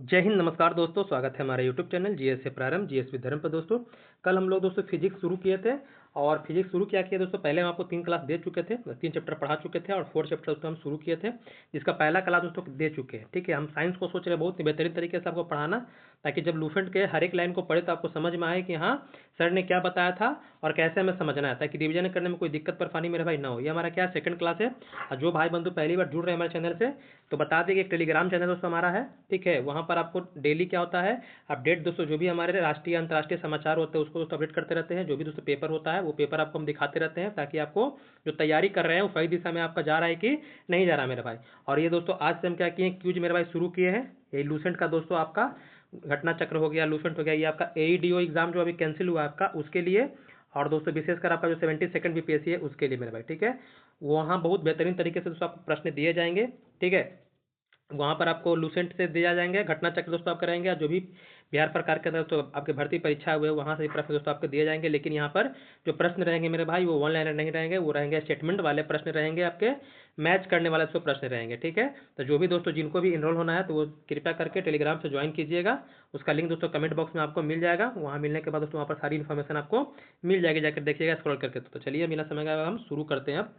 जय हिंद, नमस्कार दोस्तों। स्वागत है हमारे यूट्यूब चैनल जीएस से प्रारंभ, जीएस विद धर्म पर। दोस्तों कल हम लोग दोस्तों फिजिक्स शुरू किए थे। और फिजिक्स शुरू क्या किया दोस्तों, पहले हम आपको 3 क्लास दे चुके थे, 3 चैप्टर पढ़ा चुके थे और 4 चैप्टर दोस्तों हम शुरू किए थे, जिसका पहला क्लास दोस्तों दे चुके हैं। ठीक है, हम साइंस को सोच रहे हैं बहुत बेहतरीन तरीके से आपको पढ़ाना, ताकि जब लूसेंट के हर एक लाइन को पढ़े तो आपको समझ में आए कि हाँ सर ने क्या बताया था और कैसे हमें समझना है, ताकि रिवीजन करने में कोई दिक्कत परेशानी मेरे भाई ना हो। ये हमारा क्या सेकंड क्लास है। और जो भाई बंधु पहली बार जुड़ रहे हैं हमारे चैनल से, तो बता दें कि एक टेलीग्राम चैनल दोस्तों हमारा है। ठीक है, वहाँ पर आपको डेली क्या होता है अपडेट दोस्तों, जो भी हमारे राष्ट्रीय अंतर्राष्ट्रीय समाचार होते हैं उसको दोस्तों अपडेट करते रहते हैं। जो भी दोस्तों पेपर होता है वो पेपर आपको हम दिखाते रहते हैं, ताकि आपको जो तैयारी कर रहे हैं वो सही दिशा में आपका जा रहा है कि नहीं जा रहा मेरे भाई। और ये दोस्तों आज से हम क्या किए, क्यूज मेरे भाई शुरू किए हैं। ये लूसेंट का दोस्तों आपका घटना चक्र हो गया, लूसेंट हो गया, ये आपका एईडीओ एग्जाम जो अभी कैंसिल हुआ आपका उसके लिए। और दोस्तों विशेषकर आपका जो 72nd बीपीएससी है उसके लिए मेरे भाई। ठीक है, वहाँ बहुत बेहतरीन तरीके से दोस्तों आपको प्रश्न दिए जाएंगे। ठीक है, वहाँ पर आपको लूसेंट से दिया जाएंगे, घटना चक्र दोस्तों आप कराएंगे, और जो भी बिहार सरकार के अंदर तो आपके भर्ती परीक्षा हुए वहाँ से प्रश्न दोस्तों आपको दिए जाएंगे। लेकिन यहाँ पर जो प्रश्न रहेंगे मेरे भाई वो वन लाइनर नहीं रहेंगे, वो रहेंगे स्टेटमेंट वाले प्रश्न रहेंगे, आपके मैच करने वाले दोस्तों प्रश्न रहेंगे। ठीक है, तो जो भी दोस्तों जिनको भी इनरोल होना है तो वो कृपया करके टेलीग्राम से ज्वाइन कीजिएगा। उसका लिंक दोस्तों कमेंट बॉक्स में आपको मिल जाएगा। वहाँ मिलने के बाद दोस्तों वहाँ पर सारी इन्फॉर्मेशन आपको मिल जाएगी, जाकर देखिएगा स्क्रॉल करके। तो चलिए बिना समय का हम शुरू करते हैं अब।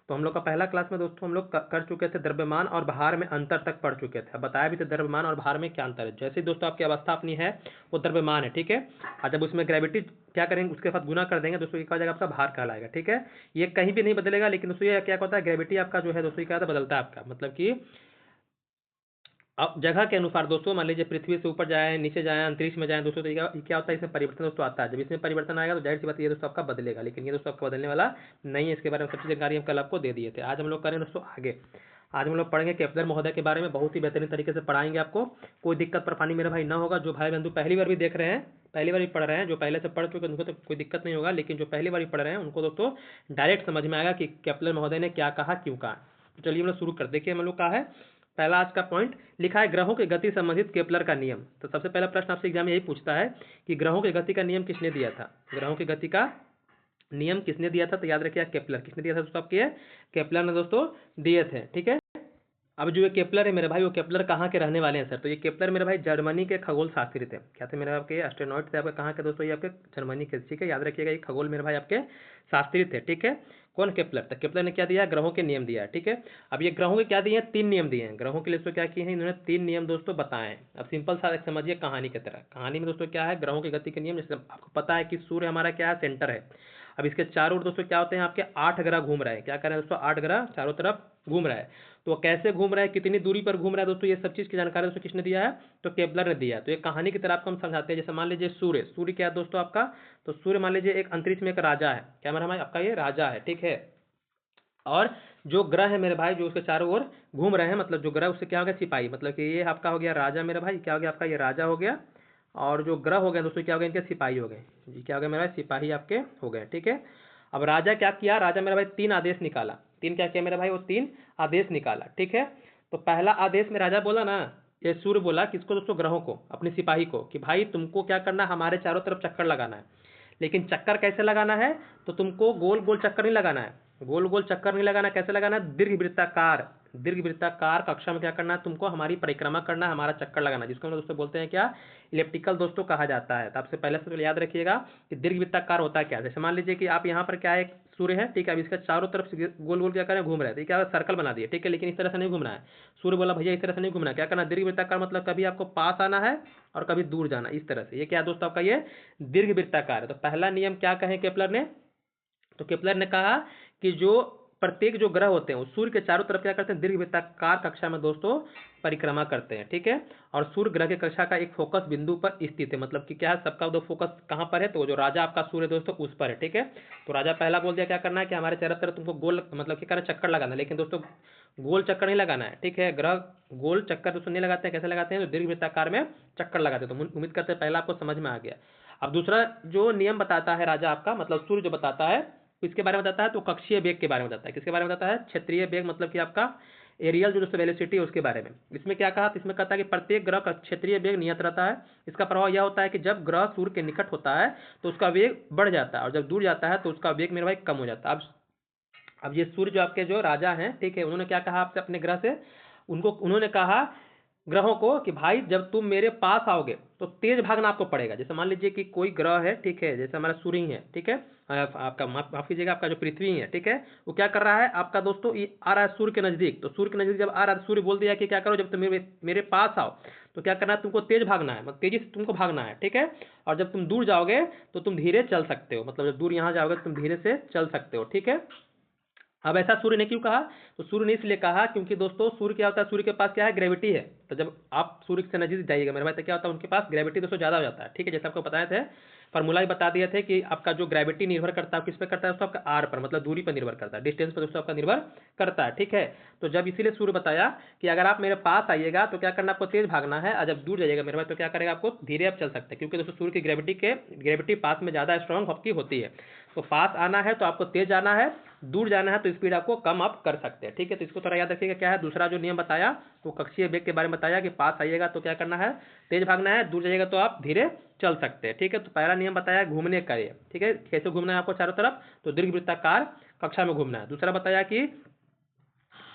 तो हम लोग का पहला क्लास में दोस्तों हम लोग कर चुके थे, द्रव्यमान और भार में अंतर तक पढ़ चुके थे। अब बताया भी थे द्रव्यमान और भार में क्या अंतर है। जैसे दोस्तों आपकी अवस्था अपनी है वो द्रव्यमान है। ठीक है, और जब उसमें ग्रेविटी क्या करेंगे उसके साथ गुना कर देंगे दोस्तों, ये क्या हो जाएगा आपका भार कहलाएगा। ठीक है, ये कहीं भी नहीं बदलेगा, लेकिन दोस्तों ये क्या होता है ग्रेविटी आपका जो है दोस्तों क्या होता है बदलता है आपका, मतलब कि अब जगह के अनुसार दोस्तों, मान लीजिए पृथ्वी से ऊपर जाए, नीचे जाए, अंतरिक्ष में जाए दोस्तों, तो ये क्या होता है इसमें परिवर्तन दोस्तों आता है। जब इसमें परिवर्तन आएगा तो जाहिर सी बात ये दोस्तों आपका बदलेगा, लेकिन ये दोस्तों आपका बदलने वाला नहीं है। इसके बारे में सबसे जानकारी हम कल आपको दे दिए थे। आज हम लोग करें दोस्तों आगे। आज हम लोग पढ़ेंगे केपलर महोदय के बारे में, बहुत ही बेहतरीन तरीके से पढ़ाएंगे आपको। कोई दिक्कत परेशानी मेरा भाई ना होगा। जो भाई बंधु पहली बार भी देख रहे हैं, पहली बार भी पढ़ रहे हैं, जो पहले से पढ़ चुके हैं उनको तो कोई दिक्कत नहीं होगा, लेकिन जो पहली बार पढ़ रहे हैं उनको दोस्तों डायरेक्ट समझ में आएगा कि केपलर महोदय ने क्या कहा, क्यों कहा। तो चलिए हम लोग शुरू कर। देखिए हम लोग कहा है पहला आज का पॉइंट लिखा है ग्रहों की गति संबंधित केपलर का नियम। तो सबसे पहला प्रश्न आपसे एग्जाम में यही पूछता है कि ग्रहों की गति का नियम किसने दिया था। ग्रहों की गति का नियम किसने दिया था, तो याद रखिए केपलर। किसने दिया था दोस्तों आपके, केपलर ने दोस्तों दिए थे। ठीक है, अब जो ये केपलर है मेरे भाई, वो केपलर कहाँ के रहने वाले हैं सर, तो ये केपलर मेरे भाई जर्मनी के खगोल शास्त्री थे। क्या थे मेरे आपके एस्ट्रोनॉट थे आपके, कहाँ के दोस्तों, ये आपके जर्मनी के। ठीक है, याद रखिएगा ये खगोल मेरे भाई आपके शास्त्री थे। ठीक है, कौन, केपलर। तो केपलर ने क्या दिया, ग्रहों के नियम दिया है। ठीक है, अब ये ग्रहों के क्या दिए हैं, 3 नियम दिए हैं ग्रहों के लिए। दोस्तों क्या किए हैं इन्होंने, 3 नियम दोस्तों बताए हैं। अब सिंपल सा समझिए कहानी की तरह। कहानी में दोस्तों क्या है, ग्रहों की गति के नियम। जैसे आपको पता है कि सूर्य हमारा क्या है, सेंटर है। अब इसके चारों ओर दोस्तों क्या होते हैं आपके 8 ग्रह घूम रहे हैं। क्या कर रहे हैं दोस्तों, 8 ग्रह चारों तरफ घूम रहा है। तो वो कैसे घूम रहा है, कितनी दूरी पर घूम रहा है दोस्तों, ये सब चीज की जानकारी दोस्तों किसने दिया है, तो केपलर ने दिया है। तो एक कहानी की तरह आपको हम समझाते हैं। जैसे मान लीजिए सूर्य, सूर्य क्या है दोस्तों आपका, तो सूर्य मान लीजिए एक अंतरिक्ष में एक राजा है। क्या मेरा भाई आपका ये राजा है। ठीक है, और जो ग्रह है मेरे भाई जो उसके चारों ओर घूम रहे हैं, मतलब जो ग्रह उससे क्या हो गया सिपाही, मतलब कि ये आपका हो गया राजा मेरा भाई। क्या हो गया आपका, ये राजा हो गया। और जो ग्रह हो गए दोस्तों क्या हो गए, इनके सिपाही हो गए जी। क्या हो गया मेरा भाई, सिपाही आपके हो गए। ठीक है, अब राजा क्या किया, राजा मेरा भाई 3 आदेश निकाला। 3 क्या किया मेरा भाई, वो 3 आदेश निकाला। ठीक है, तो पहला आदेश में राजा बोला ना, ये सूर्य बोला किसको दोस्तों, ग्रहों को, अपने सिपाही को, कि भाई तुमको क्या करना, हमारे चारों तरफ चक्कर लगाना है। लेकिन चक्कर कैसे लगाना है, तो तुमको गोल गोल चक्कर नहीं लगाना है। गोल गोल चक्कर नहीं लगाना, कैसे लगाना है, दीर्घ वृत्ताकार, दीर्घ वृत्ताकार कक्षा में क्या करना है तुमको, हमारी परिक्रमा करना है, हमारा चक्कर लगाना, जिसको हम दोस्तों बोलते हैं क्या, इलेप्टिकल दोस्तों कहा जाता है। तो आपसे पहले से याद रखिएगा कि दीर्घ वृत्ताकार होता है क्या। जैसे मान लीजिए कि आप यहाँ पर क्या है, सूर्य है। ठीक है, अब इसका चारों तरफ से गोल गोल क्या करें, घूम रहे हैं, तो क्या सर्कल बना दिए। ठीक है, लेकिन इस तरह से नहीं घूमना है। सूर्य बोला भैया इस तरह से नहीं घूमना है। क्या करना, दीर्घ वृत्ताकार मतलब कभी आपको पास आना है और कभी दूर जाना, इस तरह से। ये क्या दोस्तों आपका ये दीर्घ वृत्ताकार है। तो पहला नियम क्या कहे केपलर ने, तो केपलर ने कहा कि जो प्रत्येक जो ग्रह होते हैं वो सूर्य के चारों तरफ क्या करते हैं, दीर्घ वृत्ताकार कक्षा में दोस्तों परिक्रमा करते हैं। ठीक है, और सूर्य ग्रह की कक्षा का एक फोकस बिंदु पर स्थित है, मतलब कि क्या है सबका दो फोकस कहां पर है, तो जो राजा आपका सूर्य दोस्तों उस पर है। ठीक है, तो राजा पहला बोल दिया क्या करना है कि हमारे चारों तरफ तुमको गोल मतलब क्या करना है, चक्कर लगाना है। लेकिन दोस्तों गोल चक्कर नहीं लगाना है। ठीक है, ग्रह गोल चक्कर दोस्तों नहीं लगाते हैं। कैसे लगाते हैं, तो दीर्घ वृत्ताकार में चक्कर लगाते हैं। तो उम्मीद करते हैं पहला आपको समझ में आ गया। अब दूसरा जो नियम बताता है राजा आपका, मतलब सूर्य जो बताता है किसके बारे में बताता है, तो कक्षीय वेग के बारे में बताता है। किसके बारे में बताता है, क्षेत्रीय वेग, मतलब कि आपका एरियल जो दोस्तों वेलोसिटी है उसके बारे में। इसमें क्या कहा, इसमें कहता है कि प्रत्येक ग्रह का क्षेत्रीय वेग नियत रहता है। इसका प्रभाव यह होता है कि जब ग्रह सूर्य के निकट होता है तो उसका वेग बढ़ जाता है, और जब दूर जाता है तो उसका वेग मेरे भाई कम हो जाता है। अब ये सूर्य जो आपके जो राजा हैं, ठीक है, उन्होंने क्या कहा आपसे अपने ग्रह से, उनको उन्होंने कहा ग्रहों को कि भाई जब तुम मेरे पास आओगे तो तेज भागना आपको पड़ेगा। जैसे मान लीजिए कि कोई ग्रह है, ठीक है, जैसे हमारा सूर्य ही है, ठीक है, आपका माफ कीजिएगा, आपका जो पृथ्वी है, ठीक है, वो क्या कर रहा है आपका दोस्तों, ये आ रहा है सूर्य के नजदीक। तो सूर्य के नजदीक जब आ रहा है, सूर्य बोल दिया कि क्या करो, जब तुम मेरे पास आओ तो क्या करना है, तुमको तेज भागना है, मतलब तेजी से तुमको भागना है, ठीक है। और जब तुम दूर जाओगे तो तुम धीरे चल सकते हो, मतलब जब दूर यहाँ जाओगे तो तुम धीरे से चल सकते हो, ठीक है। अब ऐसा सूर्य ने क्यों कहा, तो सूर्य ने इसलिए कहा क्योंकि दोस्तों सूर्य क्या होता है, सूर्य के पास क्या है, ग्रेविटी है। तो जब आप सूर्य से नजदीक जाइएगा मेरे भाई, तो क्या होता है, उनके पास ग्रेविटी दोस्तों ज्यादा हो जाता है, ठीक है। जैसे आपको बताया थे, फॉर्मूला ही बता दिए थे कि आपका जो ग्रेविटी निर्भर करता है किस पे करता है दोस्तों, आपका आर पर, मतलब दूरी पर निर्भर करता है, डिस्टेंस पर दोस्तों आपका निर्भर करता है, ठीक है। तो जब इसीलिए सूर्य बताया कि अगर आप मेरे पास आइएगा तो क्या करना, आपको तेज भागना है, और जब दूर जाइएगा मेरे भाई तो क्या करेगा, आपको धीरे आप चल सकते हैं, क्योंकि दोस्तों सूर्य की ग्रेविटी पास में ज्यादा स्ट्रांग आपकी होती है। तो पास आना है तो आपको तेज आना है, दूर जाना है तो स्पीड आपको कम अप कर सकते हैं, ठीक है। तो इसको थोड़ा याद रखिएगा। क्या है दूसरा जो नियम बताया, तो कक्षीय वेग के बारे में बताया कि पास आइएगा तो क्या करना है, तेज भागना है, दूर जाइएगा तो आप धीरे चल सकते हैं, ठीक है। तो पहला नियम बताया घूमने का, ये ठीक है, कैसे घूमना है आपको चारों तरफ, तो दीर्घवृत्ताकार कक्षा में घूमना है। दूसरा बताया कि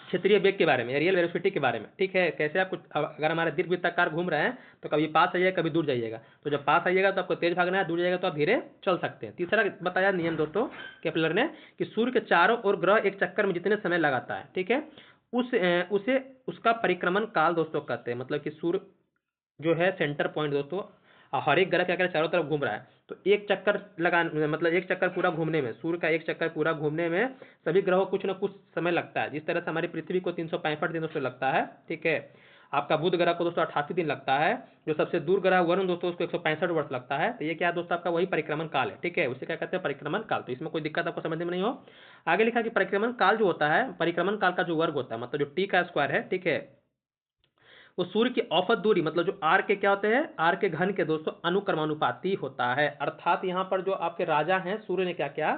क्षेत्रीय वेग के बारे में, रियल वेलोसिटी के बारे में, ठीक है, कैसे आपको अगर हमारे दीर्घवृत्ताकार घूम रहे हैं तो कभी पास आइएगा कभी दूर जाइएगा। तो जब पास आइएगा तो आपको तेज भागना है, दूर जाइएगा तो आप धीरे चल सकते हैं। तीसरा बताया नियम दोस्तों केपलर ने कि सूर्य के चारों ओर ग्रह एक चक्कर में जितने समय लगाता है, ठीक है, उसे उसका परिक्रमण काल दोस्तों कहते हैं। मतलब कि सूर्य जो है सेंटर पॉइंट दोस्तों, हर एक ग्रह क्या करे, चारों तरफ घूम रहा है, तो एक चक्कर लगा, मतलब एक चक्कर पूरा घूमने में, सूर्य का एक चक्कर पूरा घूमने में सभी ग्रहों को कुछ ना कुछ समय लगता है। जिस तरह से हमारी पृथ्वी को 365 दिन दोस्तों लगता है, ठीक है। आपका बुध ग्रह को दोस्तों 88 दिन लगता है। जो सबसे दूर ग्रह वरुण दोस्तों उसको 165 वर्ष लगता है। तो ये क्या है दोस्तों, आपका वही परिक्रमण काल है, ठीक है, उसे क्या कहते हैं, परिक्रमण काल। तो इसमें कोई दिक्कत आपको समझने में नहीं हो। आगे लिखा कि परिक्रमण काल जो होता है, परिक्रमण काल का जो वर्ग होता है, मतलब जो टी का स्क्वायर है, ठीक है, वो सूर्य की औसत दूरी, मतलब जो आर के क्या होते हैं, आर के घन के दोस्तों अनुक्रमानुपाती होता है। अर्थात यहाँ पर जो आपके राजा हैं, सूर्य ने क्या किया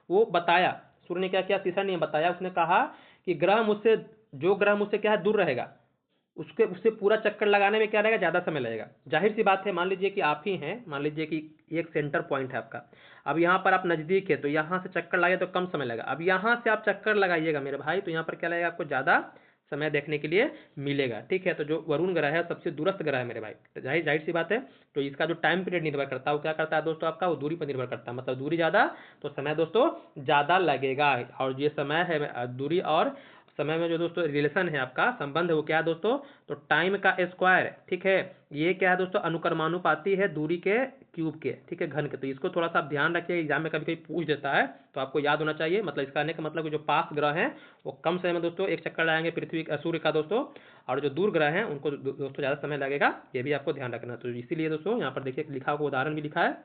वो बताया, सूर्य ने क्या किया, तीसरा नियम बताया, उसने कहा कि जो ग्रह मुझसे क्या है दूर रहेगा, उससे पूरा चक्कर लगाने में क्या रहेगा, ज्यादा समय लगेगा। जाहिर सी बात है, मान लीजिए कि आप ही हैं, मान लीजिए कि एक सेंटर पॉइंट है आपका, अब यहाँ पर आप नजदीक है तो यहाँ से चक्कर लगाए तो कम समय लगेगा। अब यहाँ से आप चक्कर लगाइएगा मेरे भाई तो यहाँ पर क्या लगेगा, आपको ज्यादा समय देखने के लिए मिलेगा, ठीक है। तो जो वरुण ग्रह है सबसे दूरस्थ ग्रह है मेरे भाई, तो जाहिर जाहिर सी बात है, तो इसका जो टाइम पीरियड निर्भर करता है वो क्या करता है दोस्तों, आपका वो दूरी पर निर्भर करता है। मतलब दूरी ज्यादा तो समय दोस्तों ज्यादा लगेगा। और ये समय है, दूरी और समय में जो दोस्तों रिलेशन है, आपका संबंध है, वो क्या है दोस्तों, तो टाइम का स्क्वायर, ठीक है। ये क्या है दोस्तों, अनुक्रमानुपाती है दूरी के क्यूब के, ठीक है, घन के। तो इसको थोड़ा सा आप ध्यान रखिए, एग्जाम में कभी कभी पूछ देता है तो आपको याद होना चाहिए। मतलब इसका आने का मतलब कि जो पास ग्रह हैं वो कम समय में दोस्तों एक चक्कर लगाएंगे पृथ्वी सूर्य का दोस्तों, और जो दूर ग्रह हैं उनको दोस्तों ज्यादा समय लगेगा, ये भी आपको ध्यान रखना। तो इसीलिए दोस्तों यहाँ पर देखिए लिखा हुआ उदाहरण भी लिखा है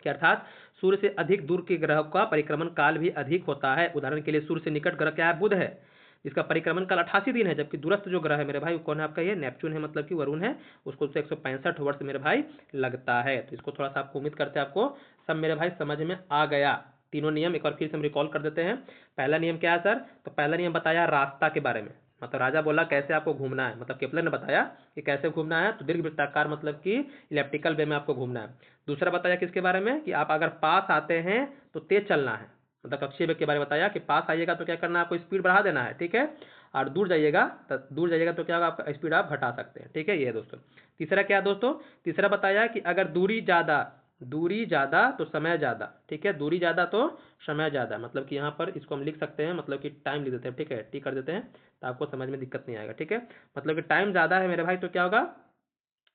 कि अर्थात सूर्य से अधिक दूर के ग्रह का परिक्रमण काल भी अधिक होता है। उदाहरण के लिए सूर्य से निकट ग्रह क्या है, बुध है, इसका परिक्रमण काल 88 दिन है। जबकि दूरस्थ जो ग्रह है मेरे भाई वो कौन है आपका, ये नेपच्यून है, मतलब कि वरुण है, उसको 165 वर्ष मेरे भाई लगता है। तो इसको थोड़ा सा आपको उम्मीद करते हैं आपको सब मेरे भाई समझ में आ गया। तीनों नियम एक बार फिर से हम रिकॉल कर देते हैं। पहला नियम क्या है सर, तो पहला नियम बताया रास्ता के बारे में, मतलब राजा बोला कैसे आपको घूमना है, मतलब केपलर ने बताया कि कैसे घूमना है, तो दीर्घ वृत्ताकार मतलब कि इलेप्टिकल वे में आपको घूमना है। दूसरा बताया किसके बारे में, कि आप अगर पास आते हैं तो तेज चलना है, मतलब कक्षीय वेग के बारे में बताया कि पास आइएगा तो क्या करना है, आपको स्पीड बढ़ा देना है, ठीक है। और दूर जाइएगा तो क्या होगा, आपका स्पीड आप घटा सकते हैं, ठीक है। ये है दोस्तों। तीसरा क्या है दोस्तों, तीसरा बताया कि अगर दूरी ज्यादा तो समय ज्यादा, ठीक है, दूरी ज्यादा तो समय ज्यादा, मतलब कि यहाँ पर इसको हम लिख सकते हैं, मतलब कि टाइम लिख देते हैं, ठीक है, टी कर देते हैं तो आपको समझ में दिक्कत नहीं आएगा, ठीक है। मतलब कि टाइम ज्यादा है मेरे भाई तो क्या होगा,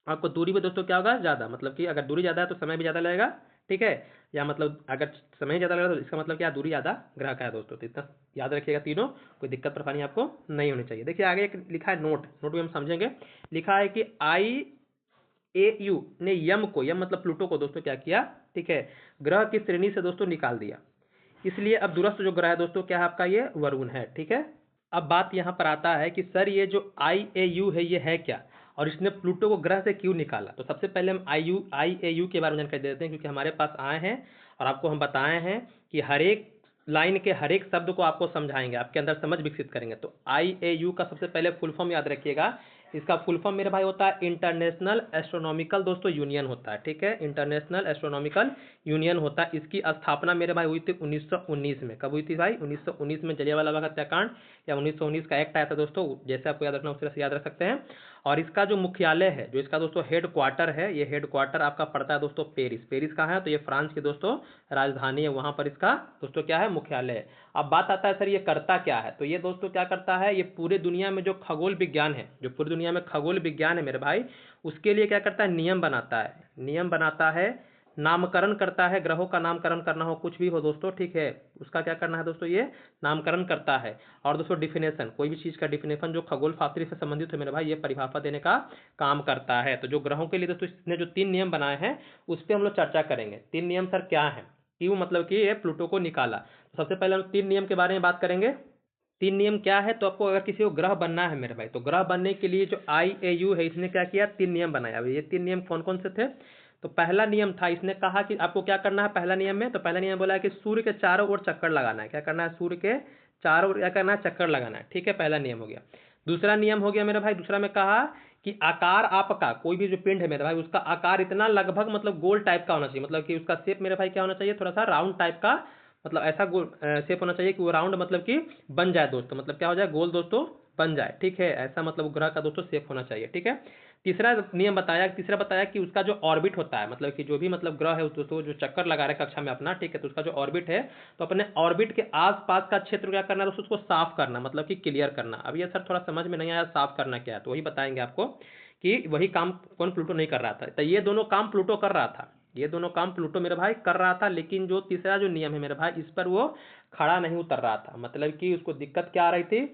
आपको दूरी भी दोस्तों क्या होगा, ज्यादा, मतलब कि अगर दूरी ज्यादा है तो समय भी ज्यादा लगेगा, ठीक है। या मतलब अगर समय ज्यादा लगेगा तो इसका मतलब क्या, दूरी ज्यादा ग्रह का है दोस्तों। तो इतना याद रखिएगा तीनों, कोई दिक्कत परेशानी आपको नहीं होनी चाहिए। देखिए आगे एक लिखा है नोट भी हम समझेंगे। लिखा है कि IAU ने यम मतलब प्लूटो को दोस्तों क्या किया, ठीक है, ग्रह की श्रेणी से दोस्तों निकाल दिया। इसलिए अब दूरस्थ जो ग्रह है दोस्तों क्या है आपका, ये वरुण है, ठीक है। अब बात यहाँ पर आता है कि सर ये जो IAU है ये है क्या, और इसने प्लूटो को ग्रह से क्यों निकाला। तो सबसे पहले हम IAU के बारे में जानकारी दे देते हैं, क्योंकि हमारे पास आए हैं और आपको हम बताए हैं कि हर एक लाइन के हर एक शब्द को आपको समझाएंगे, आपके अंदर समझ विकसित करेंगे। तो IAU का सबसे पहले फुल फॉर्म याद रखिएगा। इसका फुल फॉर्म मेरे भाई होता है इंटरनेशनल एस्ट्रोनॉमिकल दोस्तों यूनियन होता है, ठीक है, इंटरनेशनल एस्ट्रोनॉमिकल यूनियन होता है। इसकी स्थापना मेरे भाई हुई थी 1919 में। कब हुई थी भाई, 1919 में जलियांवाला बाग हत्याकांड या 1919 का एक्ट आया था दोस्तों, जैसे आपको याद रखना उस तरह से याद रख सकते हैं। और इसका जो मुख्यालय है, जो इसका दोस्तों हेड क्वार्टर है, ये हेड क्वार्टर आपका पड़ता है दोस्तों पेरिस। पेरिस कहाँ है? तो ये फ्रांस की दोस्तों राजधानी है, वहां पर इसका दोस्तों क्या है? मुख्यालय है। अब बात आता है सर ये करता क्या है? तो ये दोस्तों क्या करता है, ये पूरे दुनिया में जो खगोल विज्ञान है, जो पूरी दुनिया में खगोल विज्ञान है मेरे भाई, उसके लिए क्या करता है? नियम बनाता है। नियम बनाता है, नामकरण करता है, ग्रहों का नामकरण करना हो, कुछ भी हो दोस्तों, ठीक है, उसका क्या करना है दोस्तों? ये नामकरण करता है। और दोस्तों डिफिनेशन, कोई भी चीज का डिफिनेशन जो खगोल शास्त्र से संबंधित है मेरे भाई, ये परिभाषा देने का काम करता है। तो जो ग्रहों के लिए दोस्तों इसने जो 3 नियम बनाए हैं, उस पर हम लोग चर्चा करेंगे। 3 नियम सर क्या है? क्यों मतलब कि ये प्लूटो को निकाला। तो सबसे पहले हम 3 नियम के बारे में बात करेंगे। 3 नियम क्या है? तो आपको अगर किसी को ग्रह बनना है मेरे भाई, तो ग्रह बनने के लिए जो IAU है, इसने क्या किया? 3 नियम बनाया। अब ये 3 नियम कौन कौन से थे? तो पहला नियम था, इसने कहा कि आपको क्या करना है पहला नियम में? तो पहला नियम बोला है कि सूर्य के चारों ओर चक्कर लगाना है। क्या करना है? सूर्य के चारों ओर क्या करना है? चक्कर लगाना है, ठीक है, पहला नियम हो गया। दूसरा नियम हो गया मेरे भाई, दूसरा में कहा कि आकार आपका कोई भी जो पिंड है मेरे भाई, उसका आकार इतना लगभग मतलब गोल टाइप का होना चाहिए, मतलब कि उसका शेप मेरे भाई क्या होना चाहिए? थोड़ा सा राउंड टाइप का, मतलब ऐसा गोल शेप होना चाहिए कि वो राउंड मतलब कि बन जाए दोस्तों, मतलब क्या हो जाए? गोल दोस्तों बन जाए, ठीक है, ऐसा मतलब ग्रह का दोस्तों शेप होना चाहिए, ठीक है। तीसरा बताया कि उसका जो ऑर्बिट होता है, मतलब कि जो भी मतलब ग्रह है उसको जो चक्कर लगा रहा है कक्षा में अपना, ठीक है, तो उसका जो ऑर्बिट है, तो अपने ऑर्बिट के आसपास का क्षेत्र क्या करना है दोस्तों? उसको साफ करना, मतलब कि क्लियर करना। अब ये सर थोड़ा समझ में नहीं आया, साफ करना क्या है, तो वही बताएंगे आपको कि वही काम कौन प्लूटो नहीं कर रहा था। तो ये दोनों काम प्लूटो कर रहा था, ये दोनों काम प्लूटो मेरे भाई कर रहा था, लेकिन जो तीसरा जो नियम है मेरे भाई, इस पर वो खड़ा नहीं उतर रहा था। मतलब कि उसको दिक्कत क्या आ रही थी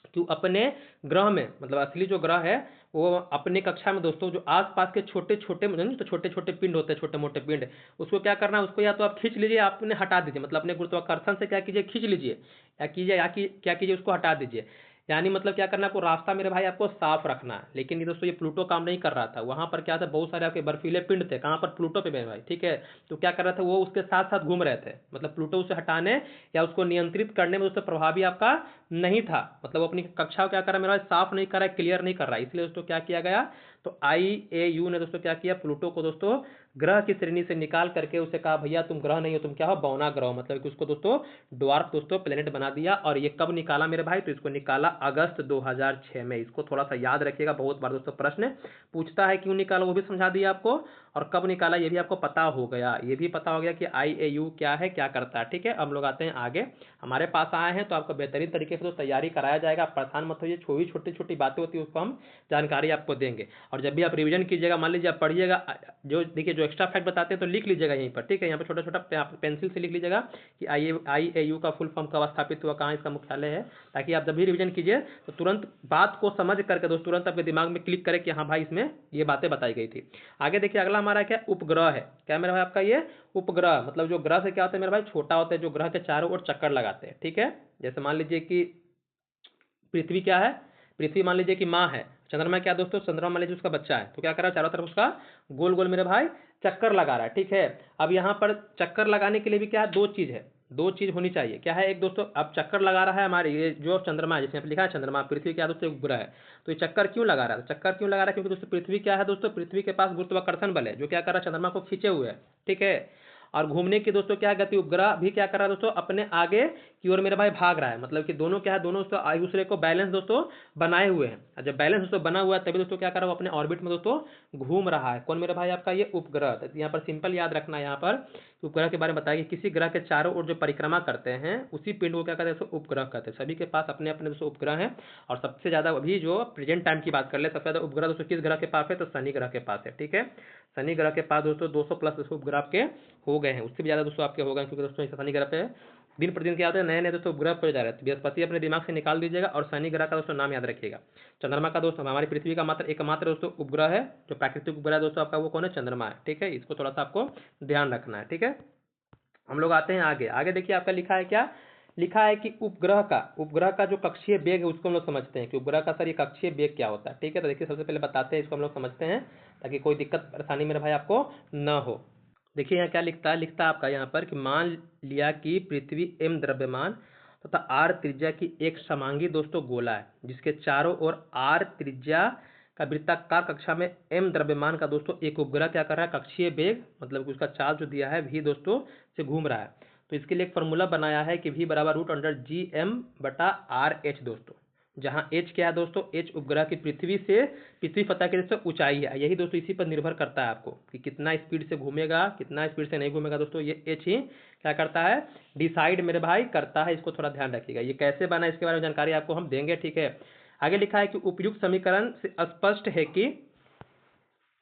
कि अपने ग्रह में, मतलब असली जो ग्रह है, वो अपने कक्षा में दोस्तों जो आसपास के छोटे छोटे तो छोटे छोटे पिंड होते हैं, छोटे मोटे पिंड, उसको क्या करना है? उसको या तो आप खींच लीजिए, आप उन्हें हटा दीजिए, मतलब अपने गुरुत्वाकर्षण से क्या कीजिए? खींच लीजिए, क्या कीजिए? उसको हटा दीजिए। यानी मतलब क्या करना है आपको? रास्ता मेरे भाई आपको साफ रखना है। लेकिन ये दोस्तों ये प्लूटो काम नहीं कर रहा था। वहां पर क्या था? बहुत सारे आपके बर्फीले पिंड थे, कहां पर? प्लूटो पे मेरे भाई, ठीक है। तो क्या कर रहा था वो? उसके साथ साथ घूम रहे थे, मतलब प्लूटो उसे हटाने या उसको नियंत्रित करने में दोस्तों प्रभावी आपका नहीं था। मतलब वो अपनी कक्षा को क्या कर रहा है मेरा भाई? साफ नहीं कर रहा है, क्लियर नहीं कर रहा है। इसलिए दोस्तों क्या किया गया? तो IAU ने दोस्तों क्या किया? प्लूटो को दोस्तों ग्रह की श्रेणी से निकाल करके उसे कहा भैया तुम ग्रह नहीं हो, तुम क्या हो? बौना ग्रह हो। मतलब कि उसको दोस्तों ड्वार्फ दोस्तों प्लेनेट बना दिया। और ये कब निकाला मेरे भाई? तो इसको निकाला अगस्त 2006 में। इसको थोड़ा सा याद रखिएगा, बहुत बार दोस्तों प्रश्न पूछता है क्यों निकाला, वो भी समझा दिया आपको, और कब निकाला ये भी आपको पता हो गया। ये भी पता हो गया कि IAU क्या है, क्या करता है, ठीक है। हम लोग आते हैं आगे। हमारे पास आए हैं तो आपको बेहतरीन तरीके से तो तैयारी कराया जाएगा, आप परेशान मत होइए। छोटी छोटी बातें होती है उसको हम जानकारी आपको देंगे। और जब भी आप रिवीजन कीजिएगा, मान लीजिए आप पढ़िएगा, जो देखिए जो एक्स्ट्रा फैक्ट बताते हैं तो लिख लीजिएगा यहीं पर, ठीक है। यहाँ पर छोटा छोटा पेंसिल से लिख लीजिएगा कि IAU का फुल फॉर्म कब स्थापित हुआ, कहाँ इसका मुख्यालय है, ताकि आप जब भी रिवीजन कीजिए तो तुरंत बात को समझ करके दोस्त तुरंत आपके दिमाग में क्लिक करे कि हाँ भाई इसमें ये बातें बताई गई थी। आगे देखिए अगला हमारा क्या? उपग्रह है। क्या मेरा भाई आपका? ये उपग्रह, मतलब जो ग्रह से क्या होता है मेरा भाई? छोटा होता है, जो ग्रह के चारों ओर चक्कर लगाते हैं, ठीक है। जैसे मान लीजिए कि पृथ्वी क्या है? पृथ्वी मान लीजिए कि माँ है। चंद्रमा क्या दोस्तों? चंद्रमा मान लीजिए उसका बच्चा है। तो क्या कर रहा है? चारों तरफ उसका गोल गोल मेरे भाई चक्कर लगा रहा है, ठीक है। अब यहाँ पर चक्कर लगाने के लिए भी क्या है? दो चीज है, दो चीज होनी चाहिए। क्या है? एक दोस्तों अब चक्कर लगा रहा है हमारे ये जो चंद्रमा है, जिसमें लिखा है चंद्रमा, पृथ्वी क्या दोस्तों? उपग्रह है। तो ये चक्कर क्यों लगा रहा है? तो चक्कर क्यों लगा रहा है? क्योंकि दोस्तों पृथ्वी क्या है दोस्तों? पृथ्वी के पास गुरुत्वाकर्षण बल है, जो क्या कर रहा है? चंद्रमा को खींचे हुए है, ठीक है। और घूमने की दोस्तों क्या गति? उपग्रह भी क्या कर रहा है दोस्तों? अपने आगे की ओर मेरे भाई भाग रहा है। मतलब कि दोनों क्या है? दोनों दोस्तों एक दूसरे को बैलेंस दोस्तों बनाए हुए हैं। और जब बैलेंस दोस्तों बना हुआ है तभी दोस्तों क्या कर रहा है? वो अपने ऑर्बिट में दोस्तों घूम रहा है। कौन मेरे भाई? आपका ये उपग्रह। तो यहाँ पर सिंपल याद रखना है, यहाँ पर उपग्रह के बारे में बताया कि किसी ग्रह के चारों ओर जो परिक्रमा करते हैं उसी पिंड को क्या कहते हैं? दोस्तों उपग्रह कहते हैं। सभी के पास अपने अपने दोस्तों उपग्रह हैं। और सबसे ज्यादा अभी जो प्रेजेंट टाइम की बात कर ले, सबसे ज्यादा उपग्रह दोस्तों किस ग्रह के पास है? तो शनि ग्रह के पास है, ठीक है। शनि ग्रह के पास दोस्तों 200 प्लस दोस्तों उपग्रह आपके हो गए हैं, उससे भी ज्यादा दोस्तों आपके हो गए, क्योंकि दोस्तों शनि ग्रह पे दिन प्रतिदिन क्या होता है? नए नए दोस्तों उपग्रह पड़ जा रहे हैं। बृहस्पति अपने दिमाग से निकाल दीजिएगा और शनि ग्रह का दोस्तों नाम याद रखिएगा। चंद्रमा का दोस्तों हमारी पृथ्वी का मात्र एकमात्र दोस्तों उपग्रह है जो प्राकृतिक उपग्रह है दोस्तों आपका, वो कौन है? चंद्रमा है, ठीक है। इसको थोड़ा सा आपको ध्यान रखना है, ठीक है। हम लोग आते हैं आगे। आगे देखिए आपका लिखा है क्या? लिखा है कि उपग्रह का जो कक्षीय वेग है उसको हम लोग समझते हैं कि उपग्रह का सर ये कक्षीय वेग क्या होता है, ठीक है। तो देखिए सबसे पहले बताते हैं, इसको हम लोग समझते हैं ताकि कोई दिक्कत परेशानी मेरे भाई आपको न हो। देखिए यहाँ क्या लिखता है आपका यहाँ पर कि मान लिया कि पृथ्वी m द्रव्यमान तथा r त्रिज्या की एक समांगी दोस्तों गोला है, जिसके चारों ओर r त्रिज्या का वृत्ताकार कक्षा में m द्रव्यमान का दोस्तों एक उपग्रह क्या कर रहा है? कक्षीय वेग मतलब कि उसका चार्ज जो दिया है v दोस्तों से घूम रहा है। तो इसके लिए एक फॉर्मूला बनाया है कि v बराबर √g m/r h दोस्तों, जहाँ एच क्या है दोस्तों, एच उपग्रह की पृथ्वी सतह की दोस्तों ऊंचाई है। यही दोस्तों इसी पर निर्भर करता है आपको कि कितना स्पीड से घूमेगा, कितना स्पीड से नहीं घूमेगा दोस्तों, ये एच ही क्या करता है, डिसाइड मेरे भाई करता है। इसको थोड़ा ध्यान रखिएगा। ये कैसे बना इसके बारे में जानकारी आपको हम देंगे, ठीक है। आगे लिखा है कि उपयुक्त समीकरण से स्पष्ट है कि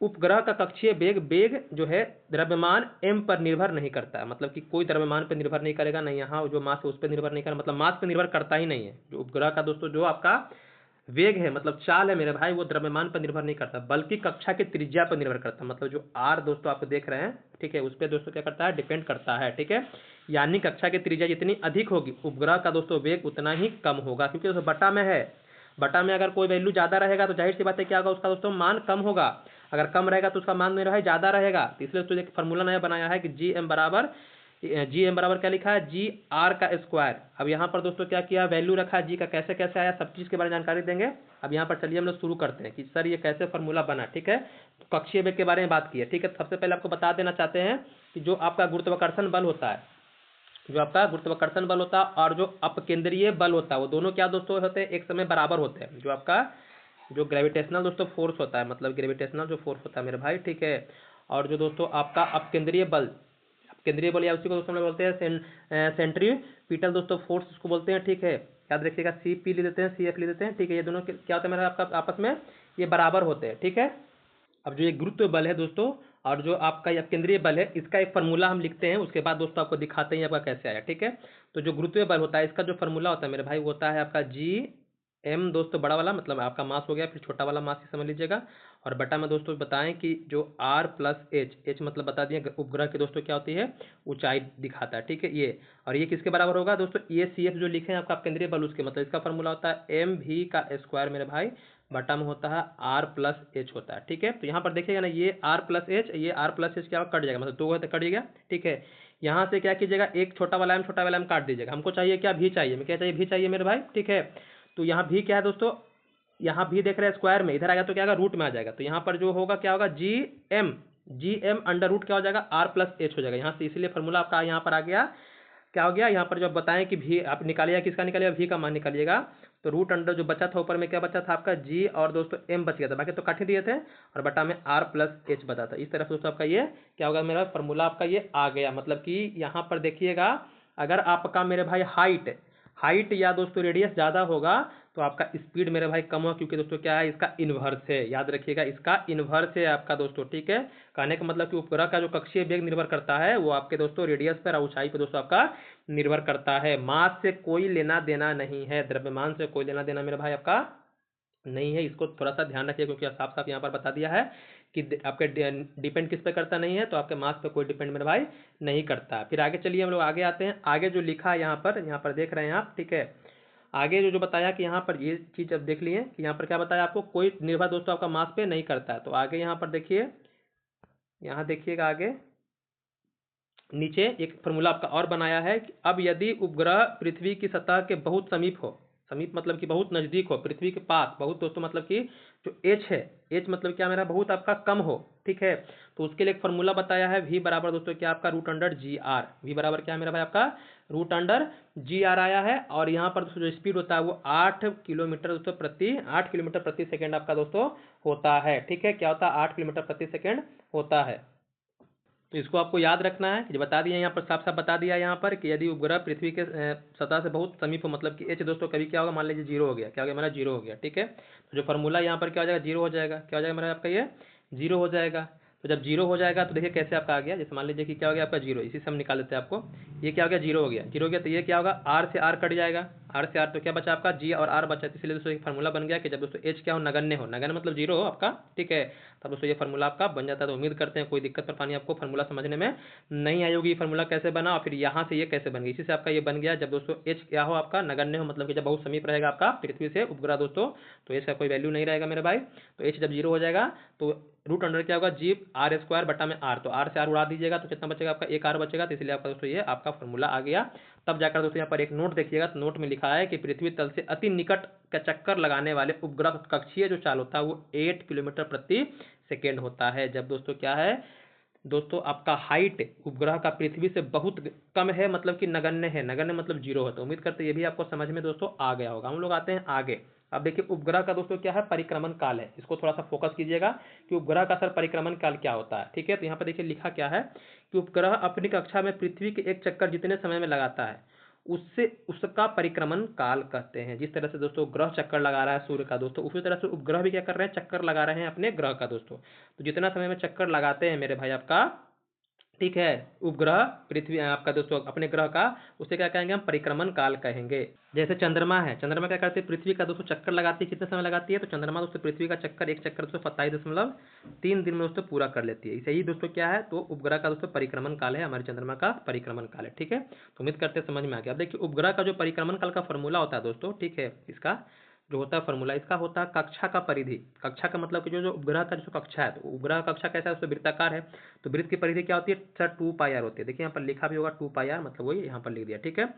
उपग्रह का कक्षीय वेग जो है द्रव्यमान m पर निर्भर नहीं करता है। मतलब कि कोई द्रव्यमान पर निर्भर नहीं करेगा, नहीं यहाँ जो मास है उस पर निर्भर नहीं करेगा, मतलब मास पर निर्भर करता ही नहीं है। जो उपग्रह का दोस्तों जो आपका वेग है, मतलब चाल है मेरे भाई, वो द्रव्यमान पर निर्भर नहीं करता, बल्कि कक्षा की त्रिज्या पर निर्भर करता है। मतलब जो आर दोस्तों आप देख रहे हैं, ठीक है, उस पर दोस्तों क्या करता है, डिपेंड करता है, ठीक है। यानी कक्षा की त्रिज्या जितनी अधिक होगी, उपग्रह का दोस्तों वेग उतना ही कम होगा, क्योंकि दोस्तों बटा में है। बटा में अगर कोई वैल्यू ज्यादा रहेगा तो जाहिर सी बात है क्या होगा, उसका दोस्तों मान कम होगा। अगर कम रहेगा तो उसका मान मेरा है ज्यादा रहेगा। तो इसलिए तो एक फॉर्मूला नया बनाया है कि जी एम बराबर क्या लिखा है, जी आर का स्क्वायर। अब यहाँ पर दोस्तों क्या किया, वैल्यू रखा जी का, कैसे कैसे आया सब चीज के बारे में जानकारी देंगे। अब यहाँ पर चलिए हम लोग शुरू करते हैं कि सर ये कैसे फॉर्मूला बना, ठीक है। तो कक्षीय वेग के बारे में बात की है, ठीक है। सबसे पहले आपको बता देना चाहते हैं कि जो आपका गुरुत्वाकर्षण बल होता है, जो आपका गुरुत्वाकर्षण बल होता है और जो अपकेंद्रीय बल होता है, वो दोनों क्या दोस्तों होते हैं, एक समय बराबर होते हैं। जो आपका जो ग्रेविटेशनल दोस्तों फोर्स होता है, मतलब ग्रेविटेशनल जो फोर्स होता है मेरे भाई, ठीक है, और जो दोस्तों आपका अपकेंद्रीय बल या उसी को दोस्तों हम लोग बोलते हैं सेंट्रीपिटल दोस्तों फोर्स उसको बोलते हैं, ठीक है। याद रखिएगा, सी पी ले देते हैं, सी एफ ले देते हैं, ठीक है। ये दोनों क्या होता है मेरा आपका आपस में ये बराबर होते हैं, ठीक है। अब जो ये गुरुत्व बल है दोस्तों और जो आपका ये केंद्रीय बल है, इसका एक फार्मूला हम लिखते हैं, उसके बाद दोस्तों आपको दिखाते हैं आपका कैसे आया, ठीक है। तो जो गुरुत्वीय बल होता है, इसका जो फार्मूला होता है मेरे भाई, वो होता है आपका जी एम दोस्तों, बड़ा वाला मतलब आपका मास हो गया, फिर छोटा वाला मास ही समझ लीजिएगा, और बटा में दोस्तों बताएं कि जो आर प्लस एच मतलब बता दिए उपग्रह की दोस्तों क्या होती है, ऊंचाई दिखाता है, ठीक है ये। और ये किसके बराबर होगा दोस्तों, ये सी एफ जो लिखे हैं आपका केंद्रीय बल, उसके मतलब इसका फार्मूला होता है एम वी का स्क्वायर मेरे भाई, बटा में होता है आर प्लस एच होता है, ठीक है। तो यहाँ पर देखिएगा ना, ये आर प्लस एच, ये आर प्लस एच क्या कट जाएगा, मतलब दो कट गया, ठीक है। यहाँ से क्या कीजिएगा, एक छोटा वाला एम काट दीजिएगा। हमको चाहिए क्या, भी चाहिए, मैं क्या चाहिए, भी चाहिए मेरे भाई, ठीक है। तो यहाँ भी क्या है दोस्तों, यहाँ भी देख रहे हैं स्क्वायर में, इधर आएगा तो क्या होगा, रूट में आ जाएगा। तो यहाँ पर जो होगा क्या होगा, जी एम अंडर रूट क्या हो जाएगा, आर प्लस एच हो जाएगा। यहाँ से इसलिए फॉर्मूला आपका यहाँ पर आ गया, क्या हो गया, यहाँ पर जब बताएं कि भी आप निकालिएगा, किसका निकालिएगा, भी का मान निकालिएगा। तो रूट अंडर जो बचा था ऊपर में क्या बचा था आपका, जी और दोस्तों एम बच गया था, बाकी तो काट ही दिए थे, और बटा में आर प्लस एच बचा था। इस तरफ दोस्तों आपका ये क्या होगा, मेरा फॉर्मूला आपका ये आ गया। मतलब कि यहाँ पर देखिएगा, अगर आपका मेरे भाई हाइट या दोस्तों रेडियस ज़्यादा होगा तो आपका स्पीड मेरे भाई कम होगा, क्योंकि दोस्तों क्या है, इसका इन्वर्स है, याद रखिएगा, इसका इन्वर्स है आपका दोस्तों, ठीक है। कहने का मतलब कि उपग्रह का जो कक्षीय वेग निर्भर करता है वो आपके दोस्तों रेडियस पर और ऊंचाई पर दोस्तों आपका निर्भर करता है। मास से कोई लेना देना नहीं है, द्रव्यमान से कोई लेना देना मेरे भाई आपका नहीं है। इसको थोड़ा सा ध्यान रखिए, क्योंकि साफ साफ यहाँ पर बता दिया है कि आपके डिपेंड किस पे करता नहीं है, तो आपके मास पे कोई डिपेंड मेरे भाई नहीं करता। फिर आगे चलिए हम लोग आगे आते हैं। आगे जो लिखा है यहाँ पर देख रहे हैं आप, ठीक है। आगे जो जो बताया कि यहाँ पर ये चीज अब देख लिए कि यहाँ पर क्या बताया आपको, कोई निर्भर दोस्तों आपका मास पे नहीं करता है। तो आगे यहाँ पर देखिए, यहाँ देखिएगा आगे नीचे एक फॉर्मूला आपका और बनाया है कि अब यदि उपग्रह पृथ्वी की सतह के बहुत समीप हो, समीप मतलब कि बहुत नजदीक हो, पृथ्वी के पास बहुत दोस्तों, मतलब कि जो एच है, एच मतलब क्या मेरा बहुत आपका कम हो, ठीक है। तो उसके लिए एक फॉर्मूला बताया है, वी बराबर दोस्तों क्या आपका root under G R, V बराबर क्या है मेरा भाई आपका रूट अंडर जी आर आया है। और यहाँ पर दोस्तों जो स्पीड होता है वो 8 किलोमीटर प्रति सेकेंड आपका दोस्तों होता है, ठीक है। क्या होता है, 8 किलोमीटर प्रति सेकेंड होता है। तो इसको आपको याद रखना है कि बता दिया यहाँ पर, साफ साफ बता दिया यहाँ पर कि यदि उपग्रह पृथ्वी के सतह से बहुत समीप हो, मतलब कि एच दोस्तों कभी क्या होगा, मान लीजिए जीरो हो गया, क्या हो गया मेरा, जीरो हो गया, ठीक है। तो जो फॉर्मूला यहाँ पर क्या हो जाएगा, जीरो हो जाएगा, क्या हो जाएगा मेरा आपका ये जीरो हो जाएगा। तो जब जीरो हो जाएगा तो देखिए कैसे आपका आ गया, जैसे मान लीजिए कि क्या हो गया आपका जीरो, इसी से हम निकाल देते हैं आपको, ये क्या हो गया, जीरो हो गया, जीरो हो गया। तो ये क्या होगा, आर से आर कट जाएगा, आर से आर तो क्या बचा आपका, जी और आर बचा। इसलिए दोस्तों एक फार्मूला बन गया कि जब दोस्तों एच क्या हो, नगण्य मतलब जीरो हो आपका, ठीक है, तब दोस्तों ये फार्मूला आपका बन जाता है। तो उम्मीद करते हैं कोई दिक्कत परेशानी आपको फार्मूला समझने में नहीं आई होगी। फार्मूला कैसे बना और फिर यहाँ से ये कैसे बन गया, इसी से आपका ये बन गया। जब दोस्तों एच क्या हो आपका, नगण्य हो, मतलब कि जब बहुत समीप रहेगा आपका पृथ्वी से उपग्रह दोस्तों, तो एच का कोई वैल्यू नहीं रहेगा मेरे भाई। तो एच जब जीरो हो जाएगा तो रूट अंडर क्या होगा, जी आर स्क्वायर बटा में आर, तो आर से आर उड़ा दीजिएगा तो कितना बचेगा आपका, एक आर बचेगा। तो इसलिए आपका दोस्तों ये आपका फॉर्मूला आ गया। तब जाकर दोस्तों यहाँ पर एक नोट देखिएगा, तो नोट में लिखा है कि पृथ्वी तल से अति निकट का चक्कर लगाने वाले उपग्रह कक्षीय जो चाल होता है वो 8 किलोमीटर प्रति सेकेंड होता है। जब दोस्तों क्या है दोस्तों आपका हाइट उपग्रह का पृथ्वी से बहुत कम है, मतलब कि नगण्य है, नगण्य मतलब जीरो है। तो उम्मीद करते हैं ये भी आपको समझ में दोस्तों आ गया होगा। हम लोग आते हैं आगे। अब देखिए उपग्रह का दोस्तों क्या है, परिक्रमण काल है, इसको थोड़ा सा फोकस कीजिएगा कि उपग्रह का सर परिक्रमण काल क्या होता है। ठीक है, तो यहाँ पर देखिए लिखा क्या है कि उपग्रह अपनी कक्षा में पृथ्वी के एक चक्कर जितने समय में लगाता है उससे उसका परिक्रमण काल कहते हैं। जिस तरह से दोस्तों ग्रह चक्कर लगा रहा है सूर्य का दोस्तों, उसी तरह से उपग्रह भी क्या कर रहे हैं, चक्कर लगा रहे हैं अपने ग्रह का दोस्तों। तो जितना समय में चक्कर लगाते हैं मेरे भाई आपका, ठीक है, उपग्रह पृथ्वी आपका दोस्तों अपने ग्रह का, उसे क्या कहेंगे हम, परिक्रमण काल कहेंगे। जैसे चंद्रमा है, चंद्रमा क्या करती है, पृथ्वी का दोस्तों चक्कर लगाती है, कितने समय लगाती है, तो चंद्रमा दोस्तों पृथ्वी का चक्कर, एक चक्कर दोस्तों 27.3 दिन में दोस्तों पूरा कर लेती है। इसे ही दोस्तों क्या है, तो उपग्रह का दोस्तों परिक्रमण काल है, हमारे चंद्रमा का परिक्रमण काल है। ठीक है, तो उम्मीद करते हैं समझ में आ गया। अब देखिए उपग्रह का जो परिक्रमण काल का फॉर्मूला होता है दोस्तों, ठीक है, इसका जो होता है फॉर्मूला, इसका होता है कक्षा का परिधि। कक्षा का मतलब कि जो जो उपग्रह का जो कक्षा है, तो उपग्रह कक्षा कैसा है, उसमें वृत्ताकार है, तो वृत्त की परिधि क्या होती है सर, 2πr होती है। देखिए यहाँ पर लिखा भी होगा 2πr, मतलब वही यहाँ पर लिख दिया। ठीक है,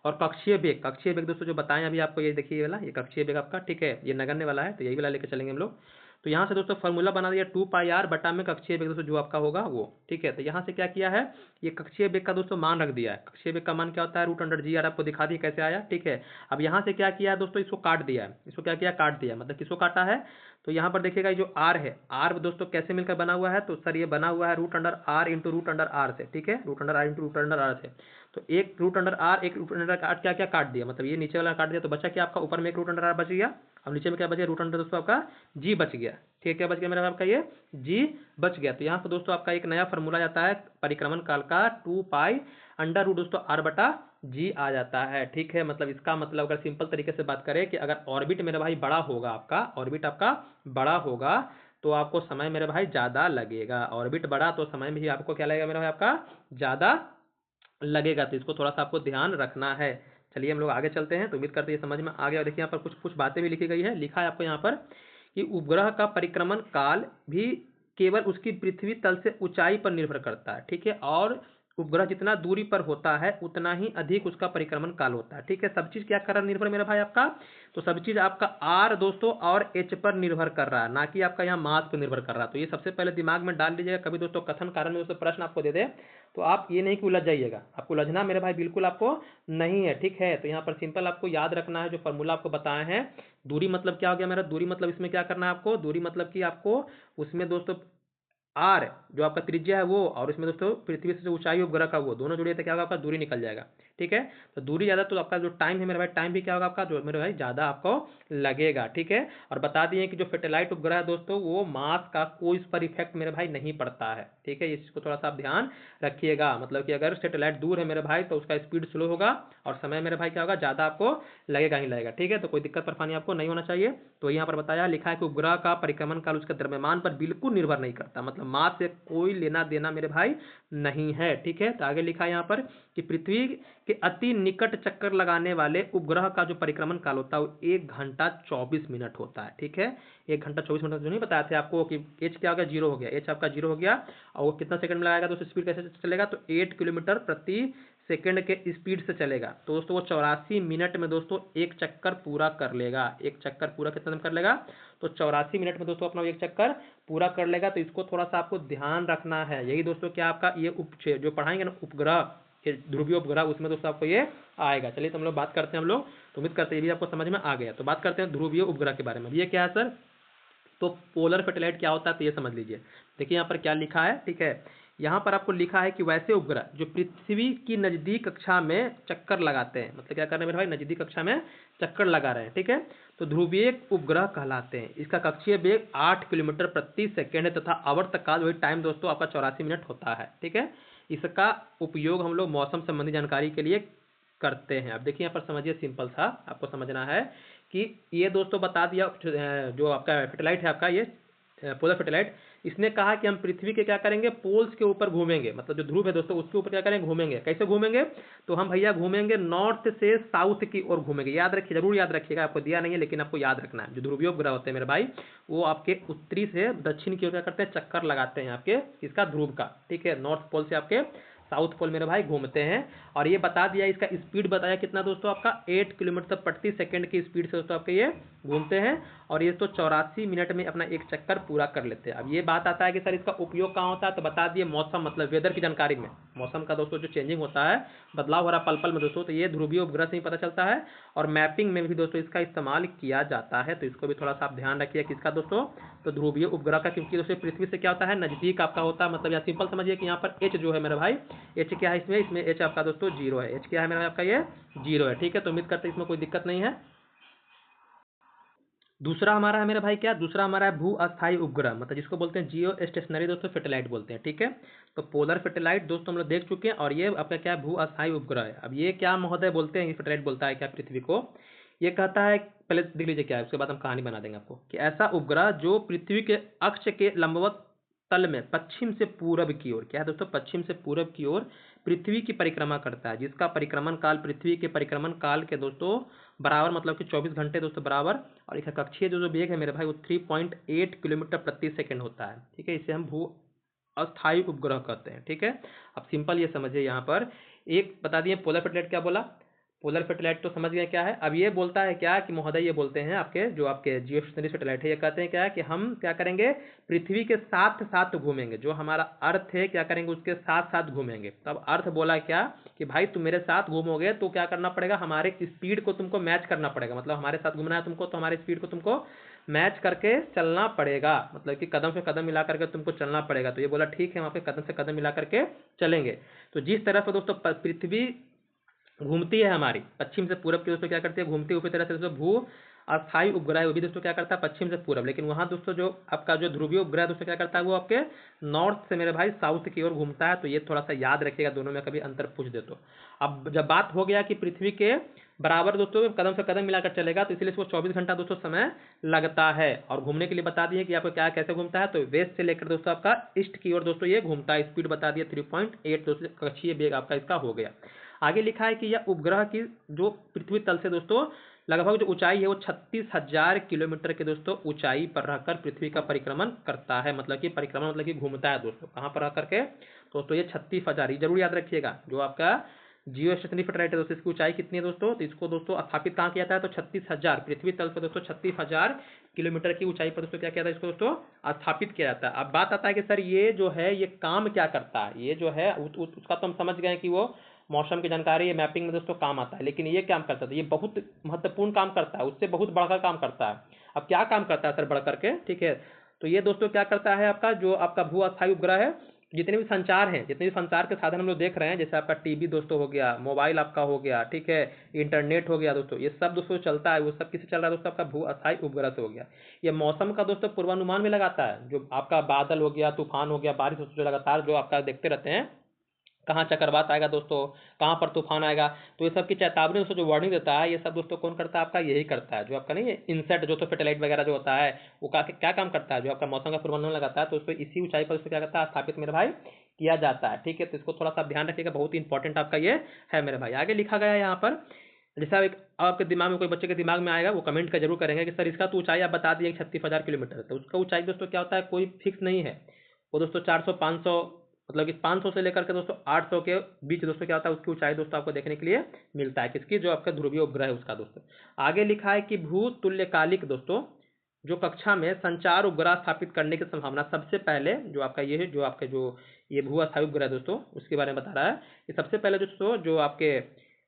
और कक्षीय वेग, कक्षीय वेग दोस्तों जो बताएं अभी आपको, ये देखिए ये वाला, ये कक्षीय वेग आपका, ठीक है, ये नगण्य वाला है, तो यही वाला लेकर चलेंगे हम लोग। तो यहाँ से दोस्तों फॉर्मूला बना दिया 2πr बटा में कक्षीय वेग दोस्तों जो आपका होगा वो। ठीक है, तो यहाँ से क्या किया है, ये कक्षीय वेग का दोस्तों मान रख दिया है। कक्षीय वेग का मान क्या होता है, √g, आपको दिखा दिया कैसे आया। ठीक है, अब यहाँ से क्या किया है दोस्तों, इसको काट दिया है। इसको क्या किया, काट दिया, मतलब किसको काटा है, तो यहाँ पर देखिएगा जो r है, r दोस्तों कैसे मिलकर बना हुआ है, तो सर ये बना हुआ है √r इंटू √r से। ठीक है, √r इंटू √r से, तो एक √r एक √r क्या क्या काट दिया, मतलब ये नीचे वाला काट दिया, तो बचा क्या आपका, ऊपर में एक √r बच गया, अब नीचे में क्या बच गया, √r दोस्तों आपका g बच गया। ठीक है, क्या बच गया मेरा आपका, ये g बच गया। तो यहाँ पर दोस्तों आपका एक नया फॉर्मूला जाता है परिक्रमण काल का, 2π√√, दोस्तों r बटा g आ जाता है। ठीक है, मतलब इसका मतलब अगर सिंपल तरीके से बात करें कि अगर ऑर्बिट मेरे भाई बड़ा होगा, आपका ऑर्बिट आपका बड़ा होगा तो आपको समय मेरे भाई ज्यादा लगेगा। ऑर्बिट बड़ा तो समय भी आपको क्या लगेगा मेरे भाई, आपका ज्यादा लगेगा। तो इसको थोड़ा सा आपको ध्यान रखना है। चलिए हम लोग आगे चलते हैं, तो उम्मीद करते हैं समझ में आ गया। देखिए यहाँ पर कुछ कुछ बातें भी लिखी गई है, लिखा है आपको यहाँ पर कि उपग्रह का परिक्रमण काल भी केवल उसकी पृथ्वी तल से ऊंचाई पर निर्भर करता है। ठीक है, और उपग्रह जितना दूरी पर होता है उतना ही अधिक उसका परिक्रमण काल होता है। ठीक है, सब चीज क्या कर रहा है निर्भर मेरा भाई आपका, तो सब चीज आपका आर दोस्तों और एच पर निर्भर कर रहा है, ना कि आपका यहाँ मास पर निर्भर कर रहा है। तो ये सबसे पहले दिमाग में डाल लीजिएगा। कभी दोस्तों कथन कारण में दोस्तों प्रश्न आपको दे दे तो आप ये नहीं कि उलझ जाइएगा, आपको उलझना मेरे भाई बिल्कुल आपको नहीं है। ठीक है, तो यहाँ पर सिंपल आपको याद रखना है जो फॉर्मूला आपको बताए हैं। दूरी मतलब क्या हो गया मेरा, दूरी मतलब इसमें क्या करना है आपको, दूरी मतलब कि आपको उसमें दोस्तों आर जो आपका त्रिज्या है वो, और इसमें दोस्तों पृथ्वी से जो ऊंचाई उपग्रह का वो, दोनों जुड़े तो क्या होगा आपका, दूरी निकल जाएगा। ठीक है, तो दूरी ज्यादा तो आपका जो टाइम है मेरे भाई, टाइम भी क्या होगा आपका, जो मेरे भाई ज्यादा आपको लगेगा। ठीक है, और बता दिए कि जो सैटेलाइट उपग्रह है दोस्तों, वो मास का कोई इस पर इफेक्ट मेरे भाई नहीं पड़ता है। ठीक है, इसको थोड़ा सा आप ध्यान रखिएगा, मतलब कि अगर सैटेलाइट दूर है मेरे भाई तो उसका स्पीड स्लो होगा और समय मेरे भाई क्या होगा, ज्यादा आपको लगेगा ही लगेगा। ठीक है, तो कोई दिक्कत परेशानी आपको नहीं होना चाहिए। तो यहाँ पर बताया लिखा है कि उपग्रह का परिक्रमण काल उसके द्रव्यमान पर बिल्कुल निर्भर नहीं करता, मतलब मास से कोई लेना देना मेरे भाई नहीं है। ठीक है, तो आगे लिखा है यहाँ पर कि पृथ्वी के अति निकट चक्कर लगाने वाले उपग्रह का जो परिक्रमण काल होता है वो 1 घंटा 24 मिनट होता है। ठीक है, 1 घंटा 24 मिनट जो नहीं बताया थे आपको कि एच क्या हो गया, जीरो हो गया, एच आपका जीरो हो गया, और वो कितना सेकंड में लगाएगा दोस्तों, स्पीड कैसे चलेगा, तो 8 किलोमीटर प्रति सेकंड के स्पीड से चलेगा। तो दोस्तों वो 84 मिनट में दोस्तों एक चक्कर पूरा कर लेगा। एक चक्कर पूरा कितना कर लेगा, तो 84 मिनट में दोस्तों अपना एक चक्कर पूरा कर लेगा। तो इसको थोड़ा सा आपको ध्यान रखना है। यही दोस्तों क्या आपका ये जो पढ़ाएंगे ना उपग्रह, ध्रुवीय उपग्रह, उसमें दोस्तों आपको ये आएगा। चलिए तो हम लोग बात करते हैं, हम लोग तो उम्मीद करते हैं ये भी आपको समझ में आ गया। तो बात करते हैं ध्रुवीय उपग्रह के बारे में। ये क्या है सर, तो पोलर सैटेलाइट क्या होता है, तो ये समझ लीजिए। देखिए यहाँ पर क्या लिखा है, ठीक है, यहाँ पर आपको लिखा है कि वैसे उपग्रह जो पृथ्वी की नजदीक कक्षा में चक्कर लगाते हैं, मतलब क्या कर रहे हैं मेरे भाई, नजदीक कक्षा में चक्कर लगा रहे हैं। ठीक है, तो ध्रुवीय उपग्रह कहलाते हैं। इसका कक्षीय वेग 8 किलोमीटर प्रति सेकेंड है तथा आवर्त काल वही टाइम दोस्तों आपका 84 मिनट होता है। ठीक है, इसका उपयोग हम लोग मौसम संबंधी जानकारी के लिए करते हैं। अब देखिए यहाँ पर समझिए, सिंपल सा आपको समझना है कि ये दोस्तों बता दिया जो आपका सैटेलाइट है आपका, ये पोलर सैटेलाइट, इसने कहा कि हम पृथ्वी के क्या करेंगे, पोल्स के ऊपर घूमेंगे, मतलब जो ध्रुव है दोस्तों उसके ऊपर क्या करेंगे, घूमेंगे। कैसे घूमेंगे, तो हम भैया घूमेंगे नॉर्थ से साउथ की ओर घूमेंगे। याद रखिए, जरूर याद रखिएगा, आपको दिया नहीं है लेकिन आपको याद रखना है। जो ध्रुवीय उपग्रह होते हैं मेरे भाई, वो आपके उत्तरी से दक्षिण की ओर क्या करते हैं, चक्कर लगाते हैं आपके इसका ध्रुव का। ठीक है, नॉर्थ पोल से आपके साउथ पोल मेरे भाई घूमते हैं। और ये बता दिया, इसका स्पीड बताया कितना दोस्तों आपका 8 किलोमीटर प्रति सेकंड की स्पीड से दोस्तों आपके ये घूमते हैं। और ये तो 84 मिनट में अपना एक चक्कर पूरा कर लेते हैं। अब ये बात आता है कि सर इसका उपयोग कहाँ होता है, तो बता दिए मौसम मतलब वेदर की जानकारी में, मौसम का दोस्तों जो चेंजिंग होता है, बदलाव हो रहा है पल पल में दोस्तों, तो ये ध्रुवीय उपग्रह से ही पता चलता है। और मैपिंग में भी दोस्तों इसका इस्तेमाल किया जाता है, तो इसको भी थोड़ा सा आप ध्यान रखिए किसका दोस्तों, तो ध्रुवीय उपग्रह का, क्योंकि दोस्तों पृथ्वी से क्या होता है नजदीक आपका होता है, मतलब या सिंपल समझिए कि यहाँ पर एच जो है मेरा भाई, एच क्या है इसमें एच आपका दोस्तों जीरो है, एच क्या है मेरा आपका ये जीरो है। ठीक है, तो उम्मीद करते हैं इसमें कोई दिक्कत नहीं है। दूसरा हमारा है मेरे भाई क्या, दूसरा हमारा है भू अस्थायी उपग्रह, मतलब जिसको बोलते हैं जियो स्टेशनरी दोस्तों सैटेलाइट बोलते हैं। ठीक है, तो पोलर सैटेलाइट दोस्तों हम लोग देख चुके हैं, और ये आपका क्या है भू अस्थायी उपग्रह है। अब ये क्या महोदय बोलते हैं, ये सैटेलाइट बोलता है क्या पृथ्वी को, ये कहता है, पहले देख लीजिए क्या है, उसके बाद हम कहानी बना देंगे आपको, कि ऐसा उपग्रह जो पृथ्वी के अक्ष के लंबवत तल में पश्चिम से पूरब की ओर, क्या है दोस्तों, पश्चिम से पूरब की ओर पृथ्वी की परिक्रमा करता है, जिसका परिक्रमण काल पृथ्वी के परिक्रमण काल के दोस्तों बराबर, मतलब कि 24 घंटे दोस्तों बराबर, और इसका कक्षीय जो वेग है मेरे भाई वो 3.8 किलोमीटर प्रति सेकंड होता है। ठीक है, इसे हम भू अस्थायी उपग्रह कहते हैं। ठीक है, अब सिंपल ये समझिए, यहाँ पर एक बता दिए पोलर सैटेलाइट क्या बोला, पोलर सैटेलाइट तो समझ गए क्या है। अब ये बोलता है क्या कि महोदय ये बोलते हैं आपके जो आपके जियोस्टेशनरी सैटेलाइट है, ये कहते हैं क्या है कि हम क्या करेंगे, पृथ्वी के साथ साथ घूमेंगे, जो हमारा अर्थ है क्या करेंगे उसके साथ साथ घूमेंगे। तब अर्थ बोला क्या कि भाई तुम मेरे साथ घूमोगे तो क्या करना पड़ेगा, हमारे स्पीड को तुमको मैच करना पड़ेगा, मतलब हमारे साथ घूमना है तुमको तो हमारे स्पीड को तुमको मैच करके चलना पड़ेगा, मतलब कि कदम से कदम मिला करके तुमको चलना पड़ेगा। तो ये बोला ठीक है, वहाँ पे कदम से कदम मिला करके चलेंगे। तो जिस तरह से दोस्तों पृथ्वी घूमती है हमारी पश्चिम से पूरब की दोस्तों क्या करती है घूमती है, उसी तरह से दोस्तों भू अस्थायी उपग्रह है वो भी दोस्तों क्या करता है पश्चिम से पूरब, लेकिन वहां दोस्तों जो आपका जो ध्रुवीय उपग्रह दोस्तों क्या करता है वो आपके नॉर्थ से मेरे भाई साउथ की ओर घूमता है। तो ये थोड़ा सा याद रखिएगा, दोनों में कभी अंतर पूछ दे तो। अब जब बात हो गया कि पृथ्वी के बराबर दोस्तों कदम से कदम मिलाकर चलेगा, तो इसलिए इसको 24 घंटा दोस्तों समय लगता है। और घूमने के लिए बता दिए कि आपको क्या कैसे घूमता है, तो वेस्ट से लेकर दोस्तों आपका ईस्ट की ओर दोस्तों ये घूमता है। स्पीड बता दिया 3.8 दोस्तों कक्षीय वेग आपका इसका हो गया। आगे लिखा है कि यह उपग्रह की जो पृथ्वी तल से दोस्तों लगभग जो ऊंचाई है वो 36,000 किलोमीटर के दोस्तों ऊंचाई पर रहकर पृथ्वी का परिक्रमण करता है, मतलब कि परिक्रमण मतलब कि घूमता है दोस्तों कहाँ पर रह करके, दोस्तों ये 36,000, जरूर याद रखिएगा। जो आपका जियो स्टेशनरी सैटेलाइट है दोस्तों इसकी ऊंचाई कितनी है दोस्तों, तो इसको दोस्तों स्थापित कहाँ किया था, तो 36,000 पृथ्वी तल पर दोस्तों 36,000 किलोमीटर की ऊंचाई पर दोस्तों क्या किया था इसको दोस्तों स्थापित किया जाता है। अब बात आता है कि सर ये जो है ये काम क्या करता है, ये जो है उसका तो हम समझ गए कि वो मौसम की जानकारी ये मैपिंग में दोस्तों काम आता है, लेकिन ये क्या करता है, ये बहुत महत्वपूर्ण काम करता है, उससे बहुत बढ़कर काम करता है। अब क्या काम करता है सर बढ़ करके, ठीक है, तो ये दोस्तों क्या करता है आपका जो आपका भू अस्थायी उपग्रह है, जितने भी संचार हैं, जितने भी संचार के साधन हम लोग देख रहे हैं, जैसे आपका टीवी दोस्तों हो गया, मोबाइल आपका हो गया, ठीक है, इंटरनेट हो गया दोस्तों, ये सब दोस्तों चलता है, वो सब किससे चल रहा है दोस्तों आपका भू अस्थायी उपग्रह से हो गया। ये मौसम का दोस्तों पूर्वानुमान में लगाता है, जो आपका बादल हो गया, तूफान हो गया, बारिश दोस्तों जो लगातार जो आपका देखते रहते हैं, कहाँ चक्रवात आएगा दोस्तों, कहाँ पर तूफान आएगा, तो ये सब की चेतावनी दोस्तों जो वार्निंग देता है, ये सब दोस्तों कौन करता है आपका, यही करता है जो आपका नहीं इनसेट जो तो सैटेलाइट वगैरह जो होता है, वो क्या काम करता है, जो आपका मौसम का पूर्वानुमान लगाता है, तो उसको इसी ऊंचाई पर उसको क्या करता है स्थापित मेरे भाई किया जाता है। ठीक है, तो इसको थोड़ा सा ध्यान रखिएगा, बहुत ही इंपॉर्टेंट आपका ये है मेरे भाई। आगे लिखा गया है यहाँ पर, जैसा एक आपके दिमाग में कोई बच्चे के दिमाग में आएगा वो कमेंट का जरूर करेंगे कि सर इसका तो ऊंचाई आप बता दिए 36,000 किलोमीटर, तो उसका ऊंचाई दोस्तों क्या होता है कोई फिक्स नहीं है, वो दोस्तों 400 500 मतलब कि 500 से लेकर के दोस्तों 800 के बीच दोस्तों क्या होता है उसकी ऊंचाई दोस्तों आपको देखने के लिए मिलता है, किसकी, जो आपका ध्रुवीय उपग्रह है उसका दोस्तों। आगे लिखा है कि भू तुल्यकालिक दोस्तों जो कक्षा में संचार उपग्रह स्थापित करने की संभावना, सबसे पहले जो आपका ये है जो आपके जो ये भू अस्थायी उपग्रह दोस्तों उसके बारे में बता रहा है कि सबसे पहले दोस्तों जो आपके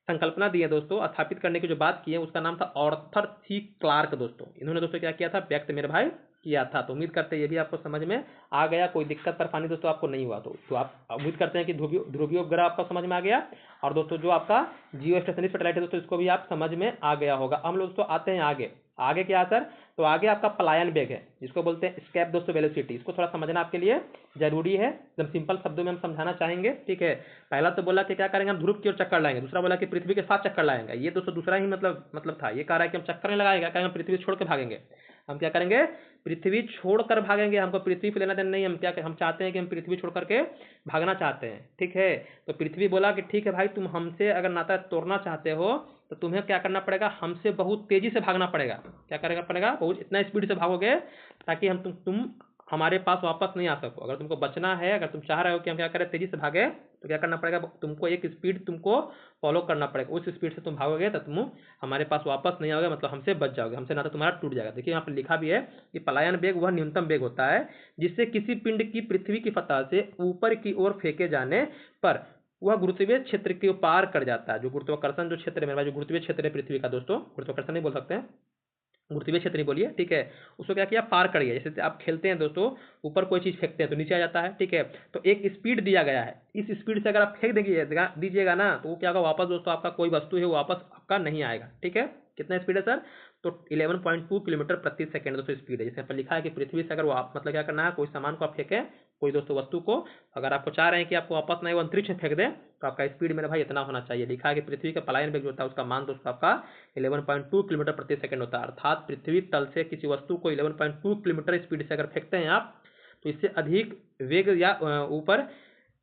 संकल्पना दी है दोस्तों स्थापित करने की जो बात की है उसका नाम था ऑर्थर सी क्लार्क दोस्तों, इन्होंने दोस्तों क्या किया था व्यक्त मेरे भाई किया था। तो उम्मीद करते हैं ये भी आपको समझ में आ गया, कोई दिक्कत परेशानी दोस्तों आपको नहीं हुआ, तो आप उम्मीद करते हैं कि ध्रुवीय उपग्रह आपका समझ में आ गया। और दोस्तों जो आपका जियो स्टेशनरी सैटेलाइट है दोस्तों इसको भी आप समझ में आ गया होगा। हम लोग दोस्तों आते हैं आगे, आगे क्या सर, तो आगे आपका पलायन वेग है जिसको बोलते हैं स्केप दोस्तों वेलोसिटी, इसको थोड़ा समझना आपके लिए जरूरी है, एकदम सिंपल शब्दों में हम समझाना चाहेंगे। ठीक है, पहला तो बोला कि क्या करेंगे हम ध्रुव की ओर चक्कर लाएंगे, दूसरा बोला कि पृथ्वी के साथ चक्कर लाएंगे, ये दोस्तों दूसरा ही मतलब था, ये कह रहा है कि हम चक्कर नहीं लगाएंगे, क्या हम पृथ्वी छोड़ के भागेंगे, हम क्या करेंगे पृथ्वी छोड़कर भागेंगे, हमको पृथ्वी पे लेना देना नहीं, हम क्या हम चाहते हैं कि हम पृथ्वी छोड़ करके भागना चाहते हैं। ठीक है, तो पृथ्वी बोला कि ठीक है भाई तुम हमसे अगर नाता तोड़ना चाहते हो तो तुम्हें क्या करना पड़ेगा, हमसे बहुत तेजी से भागना पड़ेगा, क्या करना पड़ेगा, बहुत इतना स्पीड से भागोगे ताकि तुम हमारे पास वापस नहीं आ सको। अगर तुमको बचना है, अगर तुम चाह रहे हो कि हम क्या करें तेजी से भागे, तो क्या करना पड़ेगा, तुमको एक स्पीड तुमको फॉलो करना पड़ेगा, उस स्पीड से तुम भागोगे तो तुम हमारे पास वापस नहीं आओगे, मतलब हमसे बच जाओगे, हमसे नाता तुम्हारा टूट जाएगा। देखिए यहाँ पर लिखा भी है कि पलायन वेग वह न्यूनतम वेग होता है जिससे किसी पिंड की पृथ्वी की सतह से ऊपर की ओर फेंके जाने पर वह गुरुत्वीय क्षेत्र के पार कर जाता है। जो गुरुत्वाकर्षण जो क्षेत्र है मेरे भाई, जो गुरुत्वीय क्षेत्र है पृथ्वी का दोस्तों, गुरुत्वाकर्षण नहीं बोल सकते हैं, गुरुत्वीय क्षेत्र नहीं बोलिए, ठीक है, उसको क्या किया, पार कर गया। जैसे आप खेलते हैं दोस्तों, ऊपर कोई चीज फेंकते हैं तो नीचे आ जाता है, ठीक है, तो एक स्पीड दिया गया है, इस स्पीड से अगर आप फेंक दीजिएगा ना, तो वो क्या होगा, वापस दोस्तों आपका कोई वस्तु है वो वापस आपका नहीं आएगा, ठीक है। कितना स्पीड है सर, तो 11.2 किलोमीटर प्रति सेकंड दोस्तों स्पीड है। जैसे यहाँ पर लिखा है कि पृथ्वी से अगर वो आप मतलब क्या करना है, कोई सामान को आप फेंकें, कोई दोस्तों वस्तु को, अगर आपको चाह रहे हैं कि आपको वापस नहीं वो अंतरिक्ष में फेंक दें, तो आपका स्पीड मेरा भाई इतना होना चाहिए। लिखा है कि पृथ्वी का पलायन वेग जो होता है उसका मान दोस्तों आपका 11.2 किलोमीटर प्रति सेकंड होता है। अर्थात पृथ्वी तल से किसी वस्तु को 11.2 किलोमीटर स्पीड से अगर फेंकते हैं आप, तो इससे अधिक वेग या ऊपर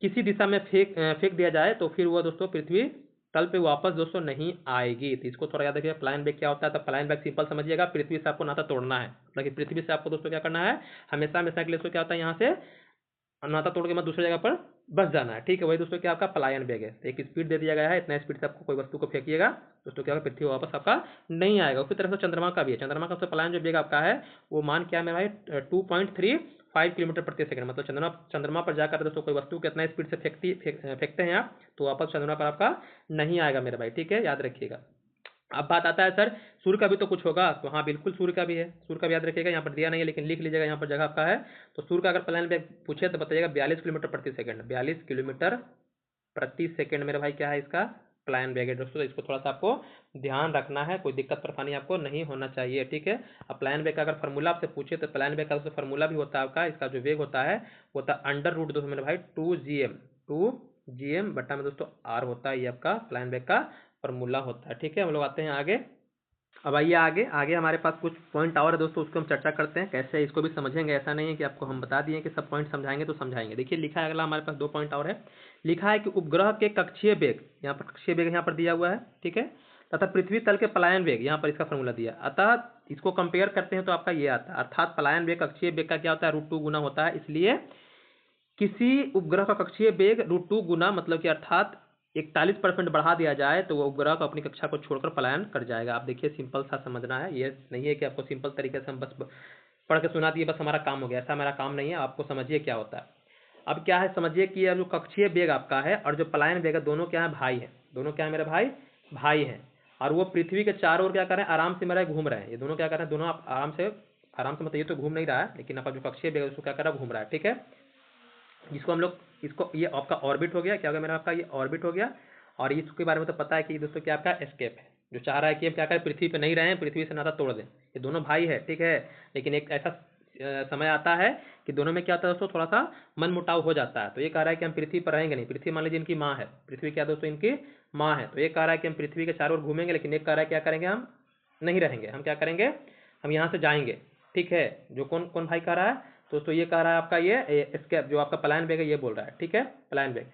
किसी दिशा में फेंक दिया जाए तो फिर वह दोस्तों पृथ्वी तल पे वापस दोस्तों नहीं आएगी। तो इसको थोड़ा याद रखिए, प्लान बैग क्या होता है। तो प्लान बैग सिंपल समझिएगा, पृथ्वी से आपको नाता तोड़ना है, मतलब कि पृथ्वी से आपको दोस्तों क्या करना है, हमेशा हमेशा के लिए क्या होता है, यहाँ से नाता तोड़ के मत दूसरी जगह पर बस जाना है, ठीक है। वही दोस्तों क्या आपका पलायन वेग है। एक स्पीड दे दिया गया है, इतना स्पीड से आपको कोई वस्तु को फेंकिएगा दोस्तों क्या होगा, पृथ्वी वापस आपका नहीं आएगा। उसी तरह से चंद्रमा का भी है, चंद्रमा का पलायन जो वेग आपका है वो मान क्या है भाई, 2.35 किलोमीटर प्रति सेकंड। मतलब चंद्रमा पर जाकर दोस्तों कोई वस्तु कितना स्पीड से फेंकते हैं आप, तो वापस चंद्रमा पर आपका नहीं आएगा मेरे भाई, ठीक है, याद रखिएगा। अब बात आता है सर सूर्य का भी तो कुछ होगा, तो हाँ बिल्कुल सूर्य का भी है, सूर्य का भी याद रखिएगा, यहाँ पर दिया नहीं है लेकिन लिख लीजिएगा, यहाँ पर जगह आपका है। तो सूर्य का अगर प्लान वेग पूछे तो बताइएगा 42 किलोमीटर प्रति सेकंड, 42 किलोमीटर प्रति सेकंड मेरे भाई क्या है इसका प्लान वेग है दोस्तों। इसको थोड़ा सा आपको ध्यान रखना है, कोई दिक्कत परेशानी आपको नहीं होना चाहिए, ठीक है। अब प्लान वेग का अगर फॉर्मूला आपसे पूछे तो प्लान वेग का फॉर्मूला भी होता है आपका, इसका जो वेग होता है वो होता है अंडर रूट दोस्तों मेरे भाई 2gm बट्टा में दोस्तों आर होता है, ये आपका प्लान वेग का फॉर्मूला होता है, ठीक है। हम लोग आते हैं आगे। अब आइए आगे आगे हमारे पास कुछ पॉइंट और है दोस्तों, उसको हम चर्चा करते हैं कैसे इसको भी समझेंगे। ऐसा नहीं है कि आपको हम बता दिए कि सब पॉइंट समझाएंगे तो समझाएंगे। देखिए लिखा है अगला हमारे पास 2 पॉइंट और है। लिखा है कि उपग्रह के कक्षीय वेग, यहाँ पर कक्षीय वेग यहाँ पर दिया हुआ है, ठीक है, तथा पृथ्वी तल के पलायन वेग यहाँ पर इसका फॉर्मूला दिया। अतः इसको कंपेयर करते हैं तो आपका ये आता है, अर्थात पलायन वेग कक्षीय वेग का क्या होता है, √2 गुना होता है। इसलिए किसी उपग्रह का कक्षीय वेग √2 गुना मतलब कि अर्थात 41% बढ़ा दिया जाए तो वो उपग्रह को अपनी कक्षा को छोड़कर पलायन कर जाएगा। आप देखिए सिंपल सा समझना है, ये नहीं है कि आपको सिंपल तरीके से हम बस पढ़ के सुना दिए बस हमारा काम हो गया, ऐसा मेरा काम नहीं है। आपको समझिए क्या होता है। अब क्या है समझिए कि जो कक्षीय वेग आपका है और जो पलायन वेग है दोनों क्या है, भाई है, दोनों क्या है मेरे भाई, भाई है। और वो पृथ्वी के चारों ओर क्या कर रहे हैं, आराम से मेरा घूम रहे हैं। ये दोनों क्या कर रहे हैं, दोनों आराम से मतलब ये तो घूम नहीं रहा है, लेकिन आपका जो कक्षीय वेग है उसको क्या कर रहा है, घूम रहा है, ठीक है। जिसको हम लोग इसको ये आपका ऑर्बिट हो गया, क्या हो गया मेरा आपका ये ऑर्बिट हो गया। और इसके बारे में तो पता है कि दोस्तों क्या आपका एस्केप है, जो चाह रहा है कि हम क्या करें, पृथ्वी पे नहीं रहें, पृथ्वी से नाता तोड़ दें। ये दोनों भाई है, ठीक है, लेकिन एक ऐसा समय आता है कि दोनों में क्या होता है दोस्तों, थोड़ा सा मन मुटाव हो जाता है। तो ये कह रहा है कि हम पृथ्वी पर रहेंगे नहीं, पृथ्वी मान लीजिए इनकी माँ है, पृथ्वी क्या दोस्तों इनकी माँ है, तो ये कह रहा है कि हम पृथ्वी के चारों ओर घूमेंगे, लेकिन एक कह रहा है क्या करेंगे, हम नहीं रहेंगे, हम क्या करेंगे, हम यहाँ से जाएंगे, ठीक है। जो कौन कौन भाई कह रहा है दोस्तों, ये कह रहा है आपका ये एस्केप, जो आपका पलायन वेग है ये बोल रहा है, ठीक है, पलायन वेग।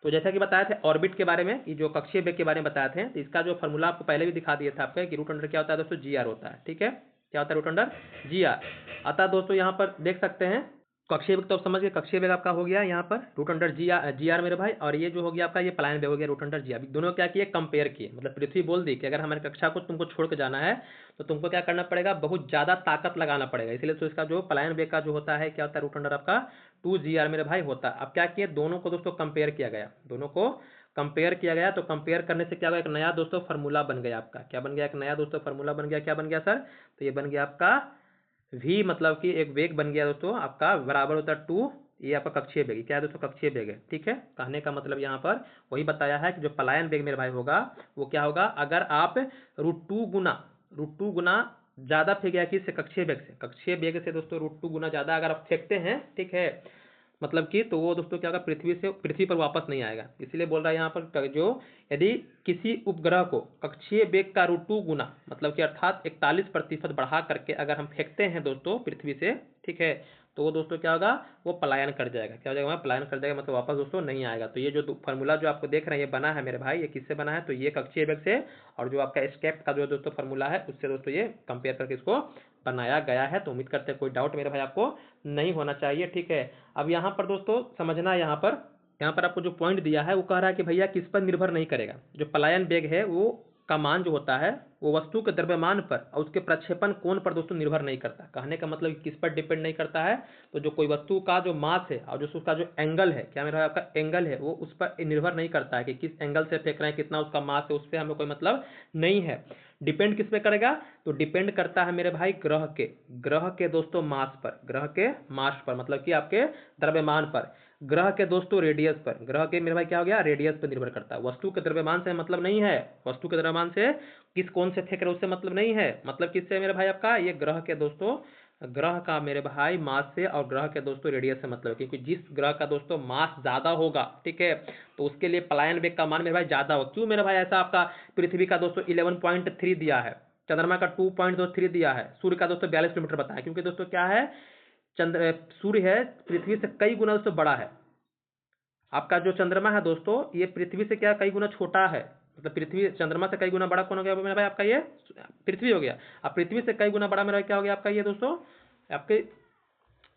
तो जैसा कि बताए थे ऑर्बिट के बारे में, ये जो कक्षीय वेग के बारे में बताए थे, तो इसका जो फॉर्मूला आपको पहले भी दिखा दिया था आपका कि रूट अंडर क्या होता है दोस्तों, जी आर होता है, ठीक है, क्या होता है रूट अंडर जी आर। अतः दोस्तों यहाँ पर देख सकते हैं कक्षीय वेग तो आप समझ गए, कक्षीय वेग आपका हो गया यहाँ पर रूट अंडर जी आर मेरे भाई, और ये जो हो गया आपका ये पलायन वेग हो गया रूट अंडर जी आर। दोनों क्या किए, कंपेयर किए, मतलब पृथ्वी बोल दी कि अगर हमारी कक्षा को तुमको छोड़ के जाना है तो तुमको क्या करना पड़ेगा, बहुत ज्यादा ताकत लगाना पड़ेगा। इसलिए तो इसका जो पलायन वेग का जो होता है क्या होता है, रूट अंडर आपका 2gr मेरे भाई होता है। अब क्या किए, दोनों को दोस्तों कंपेयर किया गया, दोनों को कंपेयर किया गया। तो कंपेयर करने से क्या होगा, एक नया दोस्तों फार्मूला बन गया आपका, क्या बन गया, एक नया दोस्तों फार्मूला बन गया, क्या बन गया सर, तो ये बन गया आपका v, मतलब कि एक वेग बन गया दोस्तों आपका बराबर होता है 2, ये आपका कक्षीय वेग, क्या है दोस्तों कक्षीय वेग है, ठीक है। कहने का मतलब यहाँ पर वही बताया है कि जो पलायन वेग मेरे भाई होगा वो क्या होगा, अगर आप √2 गुना ज्यादा फेंक गया कि कक्षीय वेग से, कक्षीय वेग से दोस्तों √2 गुना ज्यादा अगर आप फेंकते हैं, ठीक है, मतलब कि तो वो दोस्तों क्या होगा, पृथ्वी पर वापस नहीं आएगा। इसलिए बोल रहा है यहाँ पर जो यदि किसी उपग्रह को कक्षीय वेग का √2 गुना मतलब कि अर्थात 41% बढ़ा करके अगर हम फेंकते हैं दोस्तों पृथ्वी से, ठीक है, तो वो दोस्तों क्या होगा, वो पलायन कर जाएगा, क्या हो जाएगा, पलायन कर जाएगा, मतलब वापस दोस्तों नहीं आएगा। तो ये जो फार्मूला जो आपको देख रहे हैं ये बना है मेरे भाई, ये किससे बना है, तो ये कक्षीय वेग से, और जो आपका एस्केप का जो दोस्तों फार्मूला है उससे दोस्तों ये कंपेयर करके इसको बनाया गया है। तो उम्मीद करते हैं कोई डाउट मेरे भाई आपको नहीं होना चाहिए, ठीक है। अब यहाँ पर दोस्तों समझना है यहाँ पर यहाँ पर आपको जो पॉइंट दिया है वो कह रहा है कि भैया किस पर निर्भर नहीं करेगा, जो पलायन वेग है वो का मान जो होता है वो वस्तु के द्रव्यमान पर और उसके प्रक्षेपण कोण पर दोस्तों निर्भर नहीं करता। कहने का मतलब किस पर डिपेंड नहीं करता है, तो जो कोई वस्तु का जो मास है और जो उसका जो एंगल है, क्या मेरा आपका एंगल है, वो उस पर निर्भर नहीं करता है कि किस एंगल से फेंक रहे हैं, कितना उसका मास है, उससे हमें कोई मतलब नहीं है। डिपेंड किस पे करेगा, तो डिपेंड करता है मेरे भाई ग्रह के दोस्तों मास पर, ग्रह के मास पर मतलब कि आपके द्रव्यमान पर, ग्रह के दोस्तों रेडियस पर, ग्रह के मेरे भाई क्या हो गया, रेडियस पर निर्भर करता है। वस्तु के द्रव्यमान से मतलब नहीं है, वस्तु के द्रव्यमान से किस कोण से फेंक रहे उससे मतलब नहीं है, मतलब किससे मेरे भाई आपका ये ग्रह के दोस्तों, ग्रह का मेरे भाई मास से और ग्रह के दोस्तों रेडियस से मतलब है, क्योंकि जिस ग्रह का दोस्तों मास ज्यादा होगा, ठीक है, तो उसके लिए पलायन वेग का मान मेरे भाई ज्यादा होगा। क्यों मेरे भाई ऐसा, आपका पृथ्वी का दोस्तों 11.3 दिया है, चंद्रमा का 2.3 दिया है, सूर्य का दोस्तों 42 किलोमीटर बताया, क्योंकि दोस्तों क्या है, चंद्र सूर्य है पृथ्वी से कई गुना दोस्तों बड़ा है। आपका जो चंद्रमा है दोस्तों ये पृथ्वी से क्या कई गुना छोटा है, मतलब पृथ्वी चंद्रमा से कई गुना बड़ा कौन हो गया मेरा भाई, आपका ये पृथ्वी हो गया। अब पृथ्वी से कई गुना बड़ा मेरा क्या हो गया आपका ये दोस्तों, आपके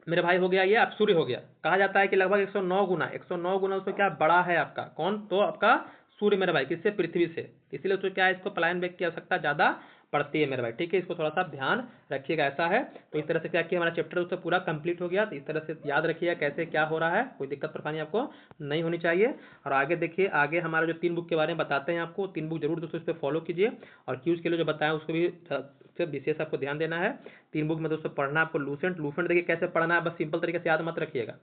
मेरे भाई हो गया ये आप सूर्य हो गया। कहा जाता है कि लगभग 109 गुना, 109 गुना उसको क्या बड़ा है आपका कौन, तो आपका सूर्य मेरे भाई, किससे, पृथ्वी से। इसलिए उसको क्या है, इसको पलायन वेग की आवश्यकता ज्यादा पड़ती है मेरे भाई, ठीक है, इसको थोड़ा सा ध्यान रखिएगा, ऐसा है। तो इस तरह से क्या किया, हमारा चैप्टर उससे पूरा कंप्लीट हो गया। तो इस तरह से याद रखिएगा कैसे क्या हो रहा है, कोई दिक्कत परेशानी आपको नहीं होनी चाहिए। और आगे देखिए, आगे हमारा जो 3 बुक के बारे में बताते हैं आपको, 3 बुक जरूर दोस्तों इस पर फॉलो कीजिए। और क्यूज के लिए जो बताया उसको भी विशेष आपको ध्यान देना है। 3 बुक में दोस्तों पढ़ना आपको लूसेंट, लूसेंट देखिए कैसे पढ़ना है, बस सिंपल तरीके से याद मत रखिएगा।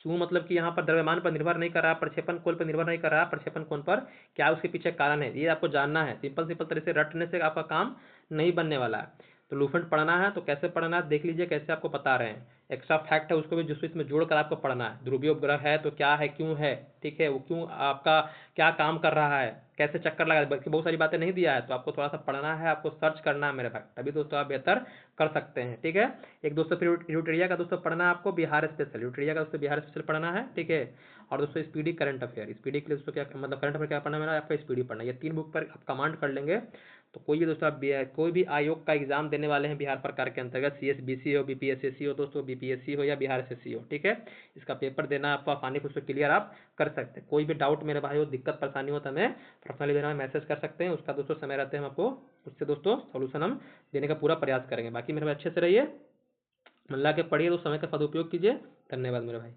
क्यों, मतलब कि यहाँ पर द्रव्यमान पर निर्भर नहीं कर रहा, प्रक्षेपण कोण पर निर्भर नहीं कर रहा, प्रक्षेपण कोण पर क्या उसके पीछे कारण है, ये आपको जानना है। सिंपल सिंपल तरह से रटने से आपका काम नहीं बनने वाला है। तो लूसेंट पढ़ना है तो कैसे पढ़ना है देख लीजिए, कैसे आपको बता रहे हैं। एक्स्ट्रा फैक्ट है उसको भी जिसको इसमें जोड़कर आपको पढ़ना है। ध्रुवीय उपग्रह है तो क्या है, क्यों है, ठीक है, वो क्यों आपका क्या काम कर रहा है, कैसे चक्कर लगा, बल्कि बहुत सारी बातें नहीं दिया है, तो आपको थोड़ा सा पढ़ना है, आपको सर्च करना है मेरे भाई, तभी दोस्तों आप बेहतर कर सकते हैं, ठीक है। एक दोस्तों फिर यूटेरिया का दोस्तों पढ़ना है आपको, बिहार स्पेशल, यूटेरिया का दोस्तों बिहार स्पेशल पढ़ना है, ठीक है। और दोस्तों स्पीडी करंट अफेयर, स्पीडी के लिए दोस्तों क्या मतलब करंट अफेयर क्या पढ़ना है मेरा, आपका स्पीडी पढ़ना, ये 3 बुक पर आप कमांड कर लेंगे। तो कोई भी दोस्तों आप कोई भी आयोग का एग्जाम देने वाले हैं बिहार सरकार के अंतर्गत, CSBC हो, BPSSC हो दोस्तों, BPSC हो या बिहार SSC हो, ठीक है, इसका पेपर देना आपको आसानी से उसको क्लियर आप कर सकते हैं। कोई भी डाउट मेरे भाई हो, दिक्कत परेशानी हो तो हमें पर्सनली मेरा मैसेज कर सकते हैं, उसका दोस्तों समय रहते हैं हम आपको उससे दोस्तों सोल्यूशन हम देने का पूरा प्रयास करेंगे। बाकी मेरे भाई अच्छे से रहिए, मन लगा के पढ़िए, तो समय का सदुपयोग कीजिए। धन्यवाद मेरे भाई।